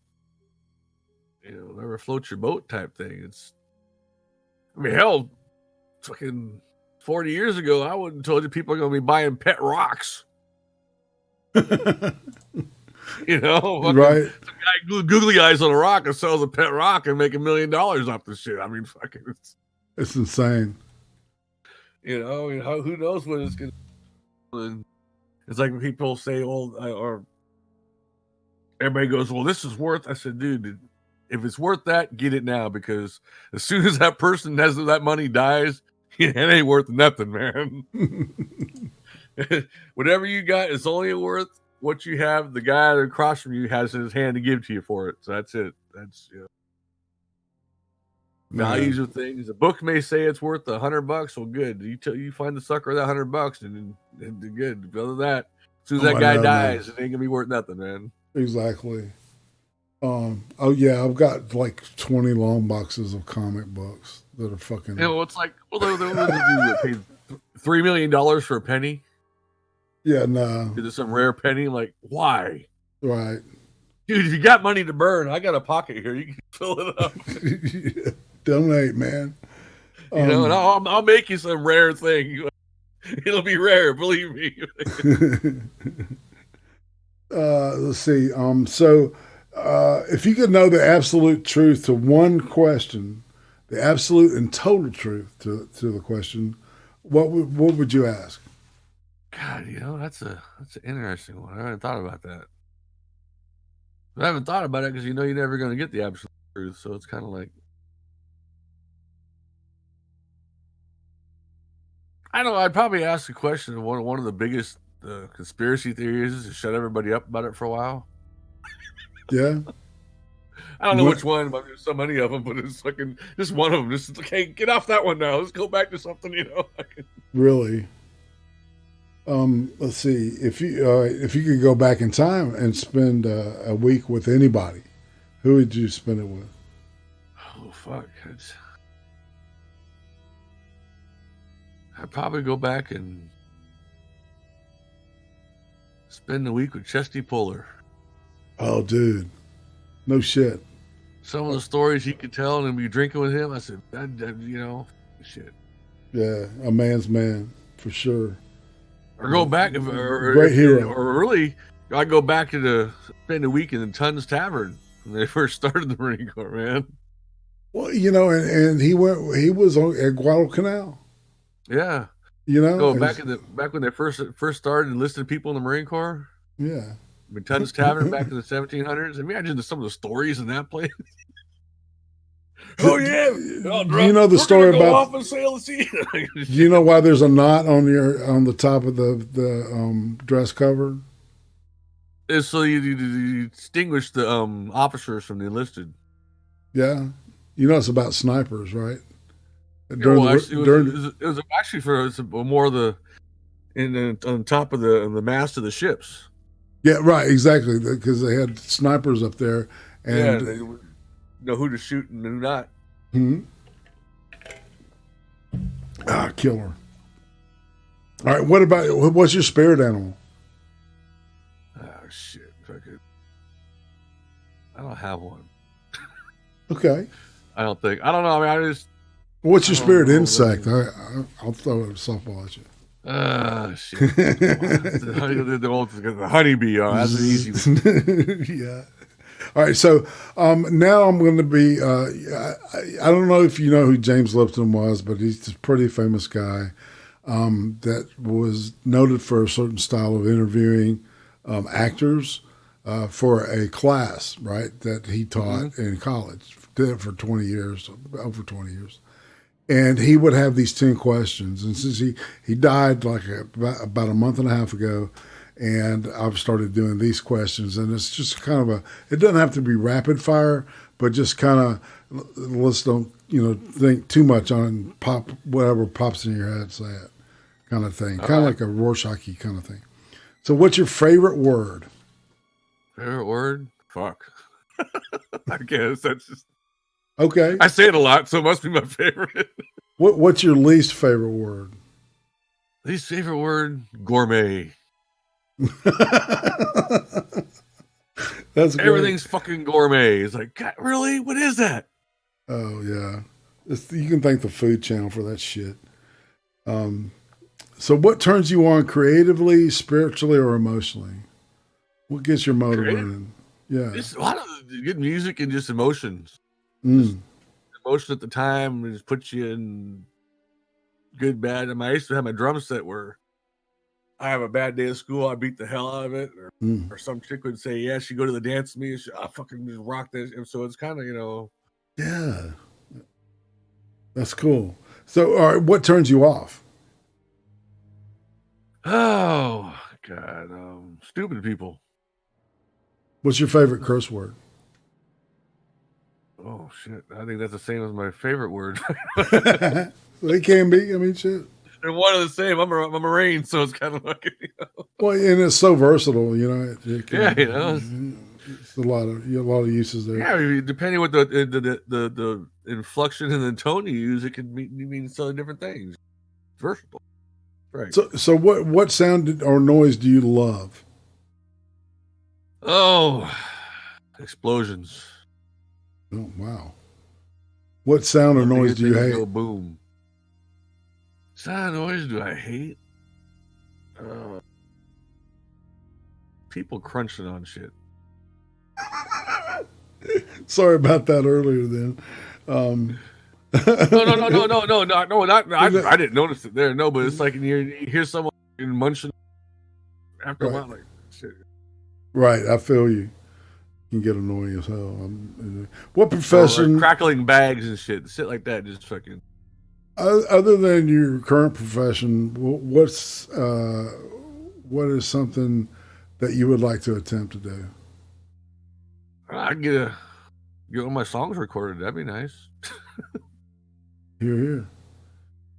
Never float your boat type thing. Hell, fucking 40 years ago, I wouldn't have told you people are going to be buying pet rocks. Right. Some guy googly eyes on a rock and sells a pet rock and make $1 million off the shit. I mean, fucking, it's insane. Who knows what it's going to. It's like when people say, or everybody goes, well, this is worth. I said, dude, if it's worth that, get it now, because as soon as that person has that money dies, it ain't worth nothing, man. Whatever you got is only worth what you have. The guy across from you has in his hand to give to you for it. So that's it. That's values of things. A book may say it's worth $100. Well, good. You find the sucker with that $100, and good. Other than that, as soon as that guy dies, it ain't gonna be worth nothing, man. Exactly. I've got like 20 long boxes of comic books that are fucking. It's like, well, they paid $3 million for a penny. Yeah, no. Is it some rare penny? Like, why? Right. Dude, if you got money to burn, I got a pocket here. You can fill it up. Donate, man. And I'll make you some rare thing. It'll be rare, believe me. Let's see. So if you could know the absolute truth to one question, the absolute and total truth to the question, what would you ask? God, that's an interesting one. I haven't thought about that. I haven't thought about it because you're never going to get the absolute truth. So it's kind of like, I don't know. I'd probably ask a question of one of the biggest conspiracy theories is to shut everybody up about it for a while. Yeah. I don't know which one, but there's so many of them, but it's fucking just one of them. Just, okay, get off that one now. Let's go back to something, Really? Let's see. If you could go back in time and spend a week with anybody, who would you spend it with? Oh, fuck. I'd probably go back and spend the week with Chesty Puller. Oh, dude. No shit. Some of the stories he could tell and be drinking with him, I said, shit. Yeah, a man's man for sure. Or go back, Great hero. Or really, I go back to spend a week in the Tons Tavern when they first started the Marine Corps, man. Well, and he was at Guadalcanal. Yeah. Go back when they first started enlisting people in the Marine Corps. Yeah. Tons Tavern back in the 1700s. Imagine some of the stories in that place. Oh yeah, you know the story about off and sail the sea. Do you know why there's a knot on the top of the dress cover? It's so you distinguish the officers from the enlisted. Yeah, it's about snipers, right? It was actually for more of the on top of the mast of the ships. Yeah, right, exactly, because they had snipers up there, and they know who to shoot and who not. Killer. All right, what's your spirit animal? Oh shit! I don't have one. Okay. I don't think. I don't know. I mean, What's your spirit insect? I'll throw a softball at you. Shit. The honeybee. That's an easy one. Yeah. All right. So now I'm going to be. I don't know if you know who James Lipton was, but he's a pretty famous guy that was noted for a certain style of interviewing actors for a class, right, that he taught in college. Did it for 20 years, over 20 years. And he would have these 10 questions. And since he died like about a month and a half ago, and I've started doing these questions, and it's just kind of it doesn't have to be rapid fire, but just kind of, let's don't, think too much on whatever pops in your head, say it kind of thing. Kind of like a Rorschach kind of thing. So what's your favorite word? Favorite word? Fuck. I guess that's just. Okay. I say it a lot, so it must be my favorite. What's your least favorite word? Least favorite word? Gourmet. That's great. Everything's fucking gourmet. It's like, God, really? What is that? Oh yeah, you can thank the Food Channel for that shit. So what turns you on creatively, spiritually, or emotionally? What gets your motor running? Yeah, just a lot of good music and just emotions. Emotion at the time just puts you in good, bad. I used to have my drum set where I have a bad day at school, I beat the hell out of it, or some chick would say, "Yeah, she go to the dance with me." I fucking just rock this. So it's kind of yeah, that's cool. So, all right, what turns you off? Oh God, stupid people. What's your favorite curse word? Oh shit! I think that's the same as my favorite word. They can be. I mean, shit. They're one of the same. I'm a Marine, so it's kind of like. Well, and it's so versatile, It's a lot of uses there. Yeah, depending what the inflection and the tone you use, it can mean so different things. It's versatile, right? So what sound or noise do you love? Oh, explosions. Oh wow! What sound or noise do you hate? Go boom. Sound or noise do I hate? People crunching on shit. Sorry about that earlier. Then. No. I didn't notice it there. No, but it's like you hear someone munching after a while, like shit. Right, I feel you. Can get annoying as hell. What profession? Crackling bags and shit like that. Just fucking. Other than your current profession, what is something that you would like to attempt to do? I get all my songs recorded. That'd be nice. Here.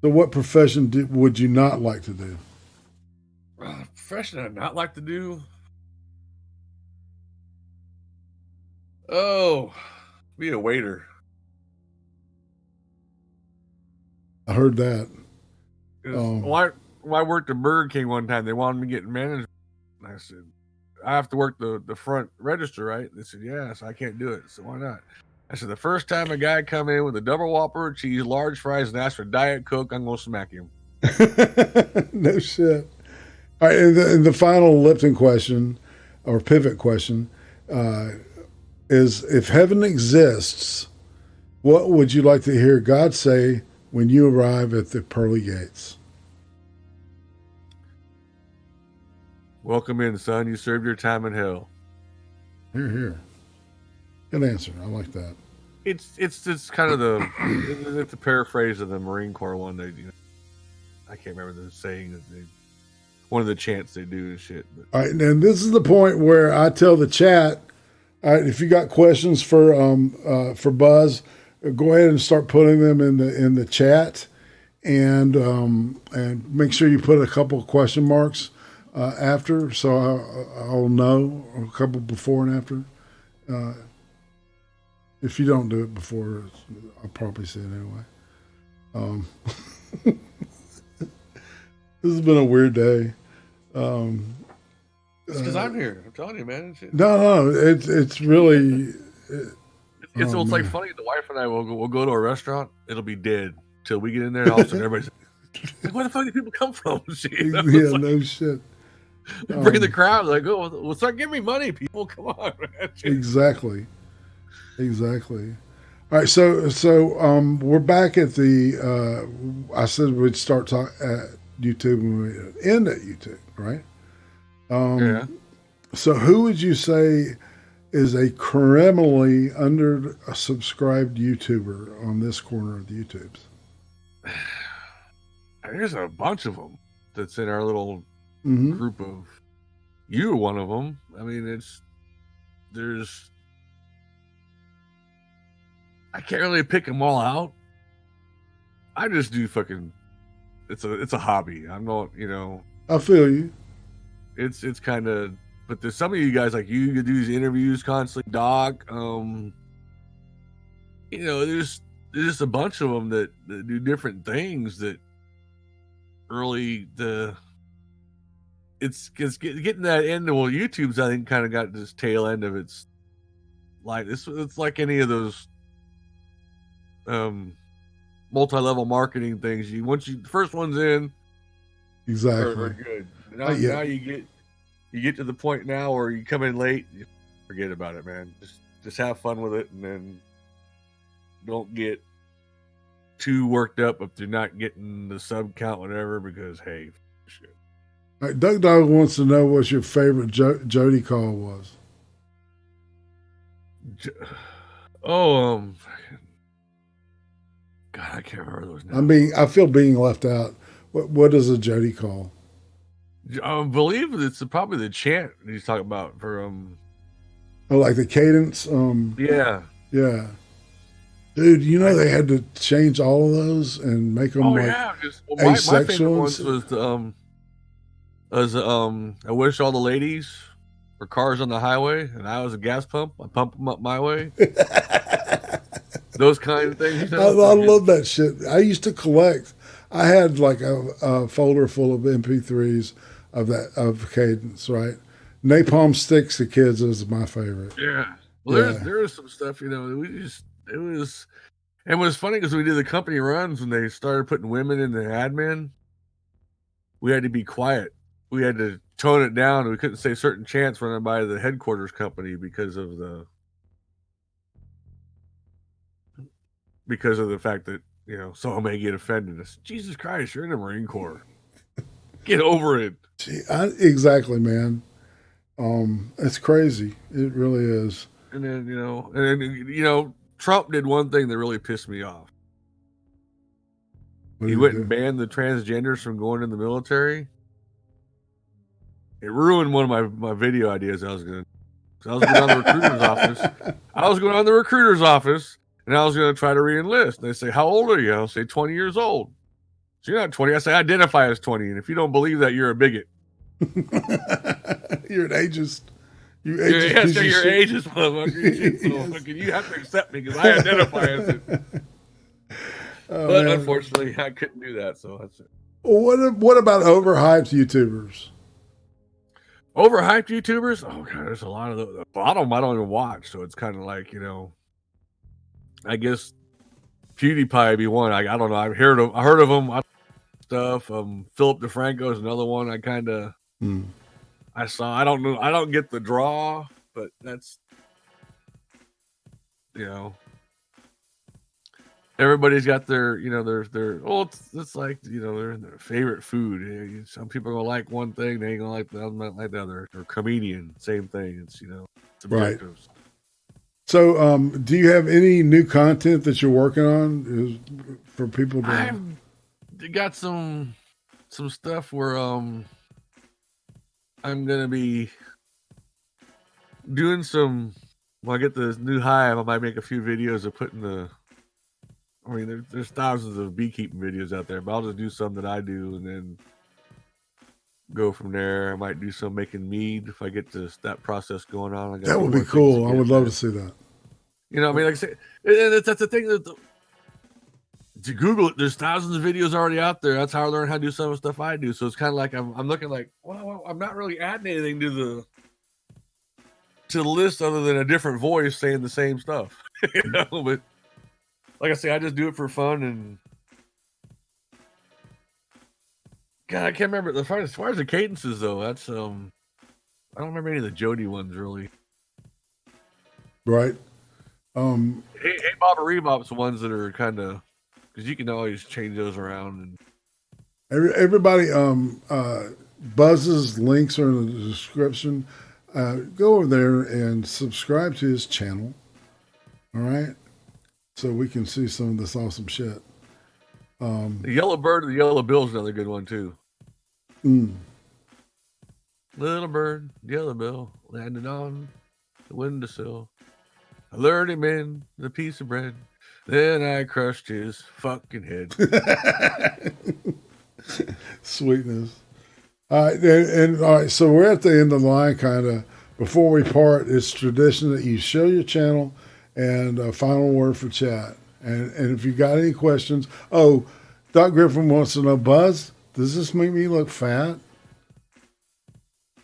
So, what profession would you not like to do? Profession I'd not like to do. Oh, be a waiter. I heard that. When I worked at Burger King one time, they wanted me to get management. And I said, I have to work the front register, right? They said, yeah. So I can't do it. So why not? I said, the first time a guy come in with a double Whopper, cheese, large fries, and ask for Diet Coke, I'm going to smack him. No shit. All right, and the final Lipton question, or pivot question, is if heaven exists, what would you like to hear God say when you arrive at the pearly gates? Welcome in, son. You served your time in hell. Here, here. Good answer. I like that. It's kind of it's a paraphrase of the Marine Corps one. I can't remember the saying that one of the chants they do and shit. But. All right, and this is the point where I tell the chat, all right, if you got questions for Buzz, go ahead and start putting them in the chat, and make sure you put a couple of question marks after, so I'll know a couple before and after. If you don't do it before, I'll probably say it anyway. This has been a weird day. It's because I'm here. I'm telling you, man. No, it's really. It's like funny. The wife and I will go to a restaurant. It'll be dead till we get in there. And all of a sudden, everybody's like, "Where the fuck do people come from?" Yeah, like, no shit. Bring the crowd. Like, oh, well, start giving me money, people. Come on, man. Exactly. All right, so we're back at the. I said we'd start talk at YouTube and we end at YouTube, right? Yeah. So who would you say is a criminally under subscribed YouTuber on this corner of the YouTubes? There's a bunch of them that's in our little group of. You're one of them. I mean, there's. I can't really pick them all out. I just do fucking. It's a hobby. I'm not, I feel you. It's kind of, but there's some of you guys like you do these interviews constantly, Doc. There's just a bunch of them that do different things that really it's getting that end. Well, YouTube's I think kind of got this tail end of its like it's like any of those multi-level marketing things. Once the first one's in, exactly, are good. Now you get to the point now where you come in late, you forget about it, man. Just have fun with it, and then don't get too worked up if you're not getting the sub count, whatever. Because hey, shit. All right, Doug Dog wants to know what your favorite Jody call was. God, I can't remember those names. I feel being left out. What is a Jody call? I believe it's probably the chant he's talking about for Oh, like the cadence. Yeah. Dude, they had to change all of those and make them my favorite ones was I wish all the ladies were cars on the highway and I was a gas pump. I pump them up my way. Those kind of things. I love that shit. I used to collect. I had like a folder full of MP3s of cadence, right? Napalm Sticks to Kids is my favorite. Yeah. Well, there was some stuff, it was funny because we did the company runs when they started putting women in the admin. We had to be quiet. We had to tone it down. We couldn't say certain chants running by the headquarters company because of the fact that, someone may get offended. Jesus Christ, you're in the Marine Corps. Get over it. Gee, exactly, man. It's crazy. It really is. And then, Trump did one thing that really pissed me off. He went and banned the transgenders from going in the military. It ruined one of my video ideas I was going to. I was going on the recruiter's office. I was going on the recruiter's office, and I was going to try to re-enlist. And they say, how old are you? I'll say 20 years old. So you're not 20. I say, identify as 20. And if you don't believe that, you're a bigot. You're an ageist. You're ageist, motherfucker. You have to accept me because I identify as it. But man, unfortunately, I couldn't do that. So that's it. What about overhyped YouTubers? Overhyped YouTubers? Oh god, there's a lot of those. A lot of them I don't even watch, so it's kind of like, you know, I guess PewDiePie would be one. I don't know. I heard of him. Stuff. Philip DeFranco is another one. I kind of I saw. I don't know. I don't get the draw, but that's, you know, everybody's got their, you know, their well, it's like, you know, their favorite food. Some people are gonna like one thing, they ain't gonna like the other. Or comedian, same thing. It's, you know, subjective. Right. So, do you have any new content that you're working on for people to? I've got some stuff where I'm gonna be doing some. When I get the new Hive, I might make a few videos of putting the. I mean, there's thousands of beekeeping videos out there, but I'll just do some that I do and then go from there. I might do some making mead if I get that process going on. That would be cool. I would love to see that. You know, I mean, like I say, that's the thing that to Google it, there's thousands of videos already out there. That's how I learned how to do some of the stuff I do. So it's kind of like I'm looking like, well, I'm not really adding anything to the list other than a different voice saying the same stuff. You know, but like I say, I just do it for fun. And God, I can't remember as far as the cadences though. That's I don't remember any of the Jody ones really. Right. Hey Bob or Rebop's the ones that are kind of, because you can always change those around. And everybody, Buzz's links are in the description. Go over there and subscribe to his channel. All right, so we can see some of this awesome shit. The Yellow Bird or the Yellow Bill is another good one too. Little bird, yellow bill, landed on the windowsill. I lured him in with a piece of bread. Then I crushed his fucking head. Sweetness. All right, and all right, so we're at the end of the line, kind of. Before we part, it's tradition that you show your channel and a final word for chat. And if you got any questions, Doc Griffin wants to know, Buzz, does this make me look fat?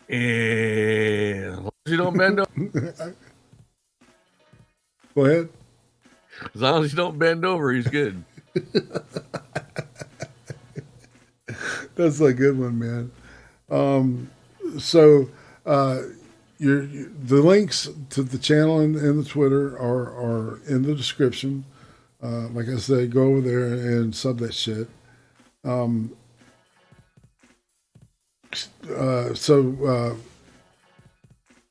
And as long as you don't bend over. Go ahead. As long as you don't bend over, he's good. That's a good one, man. So the links to the channel and the Twitter are in the description. Like I said, go over there and sub that shit. So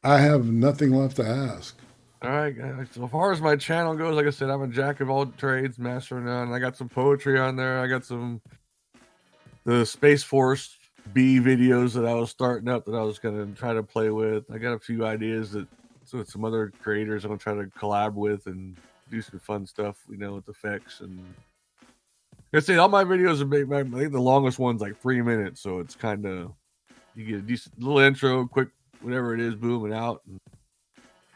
I have nothing left to ask. All right, guys. So as far as my channel goes, like I said, I'm a jack of all trades, master of none. I got some poetry on there. I got the Space Force B videos that I was starting up that I was going to try to play with. I got a few ideas with some other creators I'm going to try to collab with and do some fun stuff, you know, with effects. And like I say, all my videos are, I think the longest one's like 3 minutes. So it's kind of, you get a decent little intro, quick, whatever it is, boom, and out.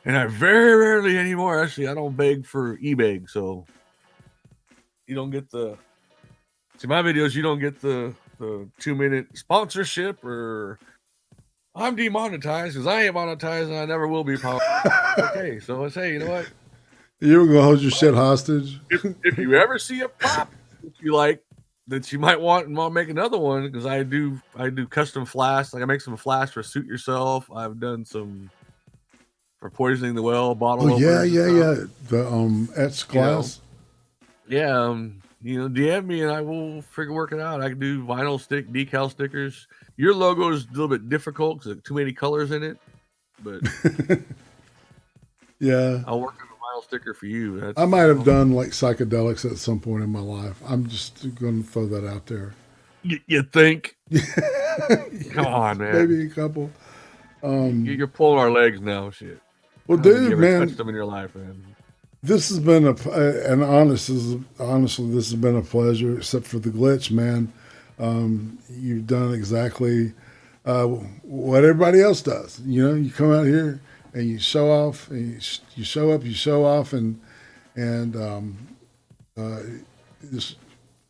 And I very rarely anymore, actually, I don't beg for e-beg. So you don't get my videos, you don't get the 2-minute sponsorship or I'm demonetized because I ain't monetized and I never will be. Okay, so I say, you know what? You were gonna hold your shit hostage. If you ever see a pop that you like, that you might want and want to make another one, because I do custom flasks. Like I make some flasks for Suit Yourself. I've done some for Poisoning the Well bottle. Oh yeah. The etched glass. You know, DM me and I will work it out. I can do vinyl decal stickers. Your logo is a little bit difficult because there's too many colors in it, but yeah, I'll work on a vinyl sticker for you. I might have done like psychedelics at some point in my life. I'm just going to throw that out there. You think? Come on, man. Maybe a couple. You're pulling our legs now, shit. Well, dude, man, touched them in your life, man. This has been honestly, this has been a pleasure, except for the glitch, man. You've done exactly what everybody else does. You know, you come out here and you show off, and you show up, you show off, and just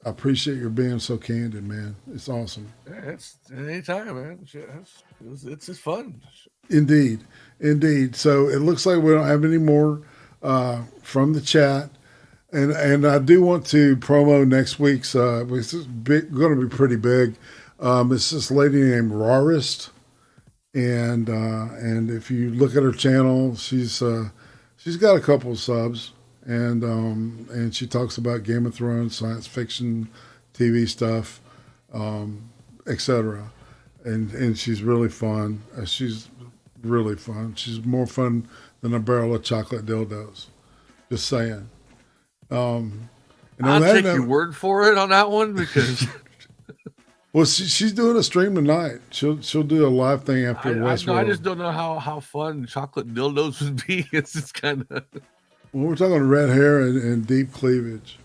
I appreciate your being so candid, man. It's awesome. Yeah, it's anytime, man. Shit, it's just fun. Indeed. So it looks like we don't have any more from the chat. And I do want to promo next week's, which is going to be pretty big. It's this lady named Rarist. And if you look at her channel, she's got a couple of subs. And she talks about Game of Thrones, science fiction, TV stuff, etc. And she's really fun. She's really fun. She's more fun than a barrel of chocolate dildos. Just saying. I'll take your word for it on that one because. Well, she's doing a stream tonight. She'll do a live thing after Westworld. I just don't know how fun chocolate dildos would be. It's just kind of. Well, we're talking red hair and deep cleavage.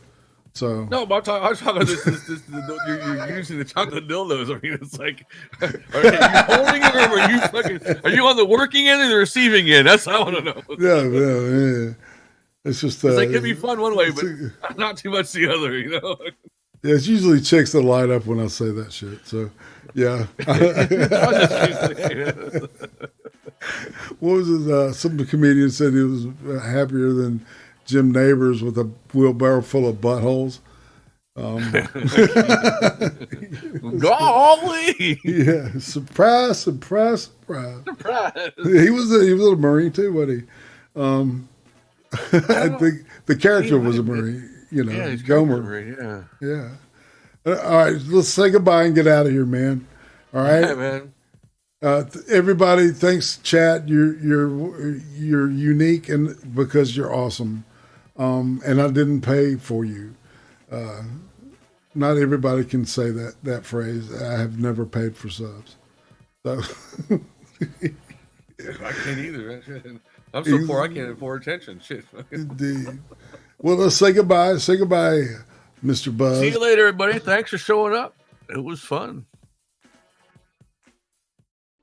So no, but I'm talking this you're using the chocolate dildos. I mean, it's like, are you holding it or are you on the working end or the receiving end? That's what I want to know. Yeah. It's just it can be fun one way, but not too much the other. You know. Yeah, it's usually chicks that light up when I say that shit. So, yeah. What was it? Some comedian said he was happier than Jim Neighbors with a wheelbarrow full of buttholes. Golly! Yeah, surprise! He was a Marine too, wasn't he? I think the character was a Marine. You know, Gomer. Yeah. All right, let's say goodbye and get out of here, man. All right, man. Everybody, thanks, chat. You're unique and because you're awesome. And I didn't pay for you. Not everybody can say that phrase. I have never paid for subs. So I can't either. I'm so poor I can't afford attention. Shit. Indeed. Well, let's say goodbye. Say goodbye, Mr. Buzz. See you later, everybody. Thanks for showing up. It was fun.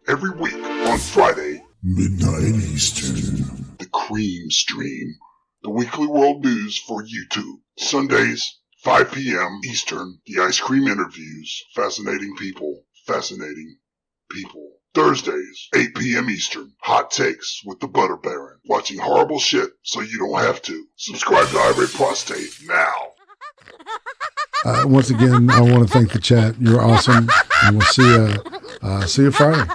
Every week on Friday, midnight Eastern, the Creem stream, the weekly world news for YouTube. Sundays, 5 p.m. Eastern, the ice cream interviews. Fascinating people. Thursdays, 8 p.m. Eastern, hot takes with the Butter Baron. Watching horrible shit so you don't have to. Subscribe to Irate Prostate now. Once again, I want to thank the chat. You're awesome. And we'll see you Friday.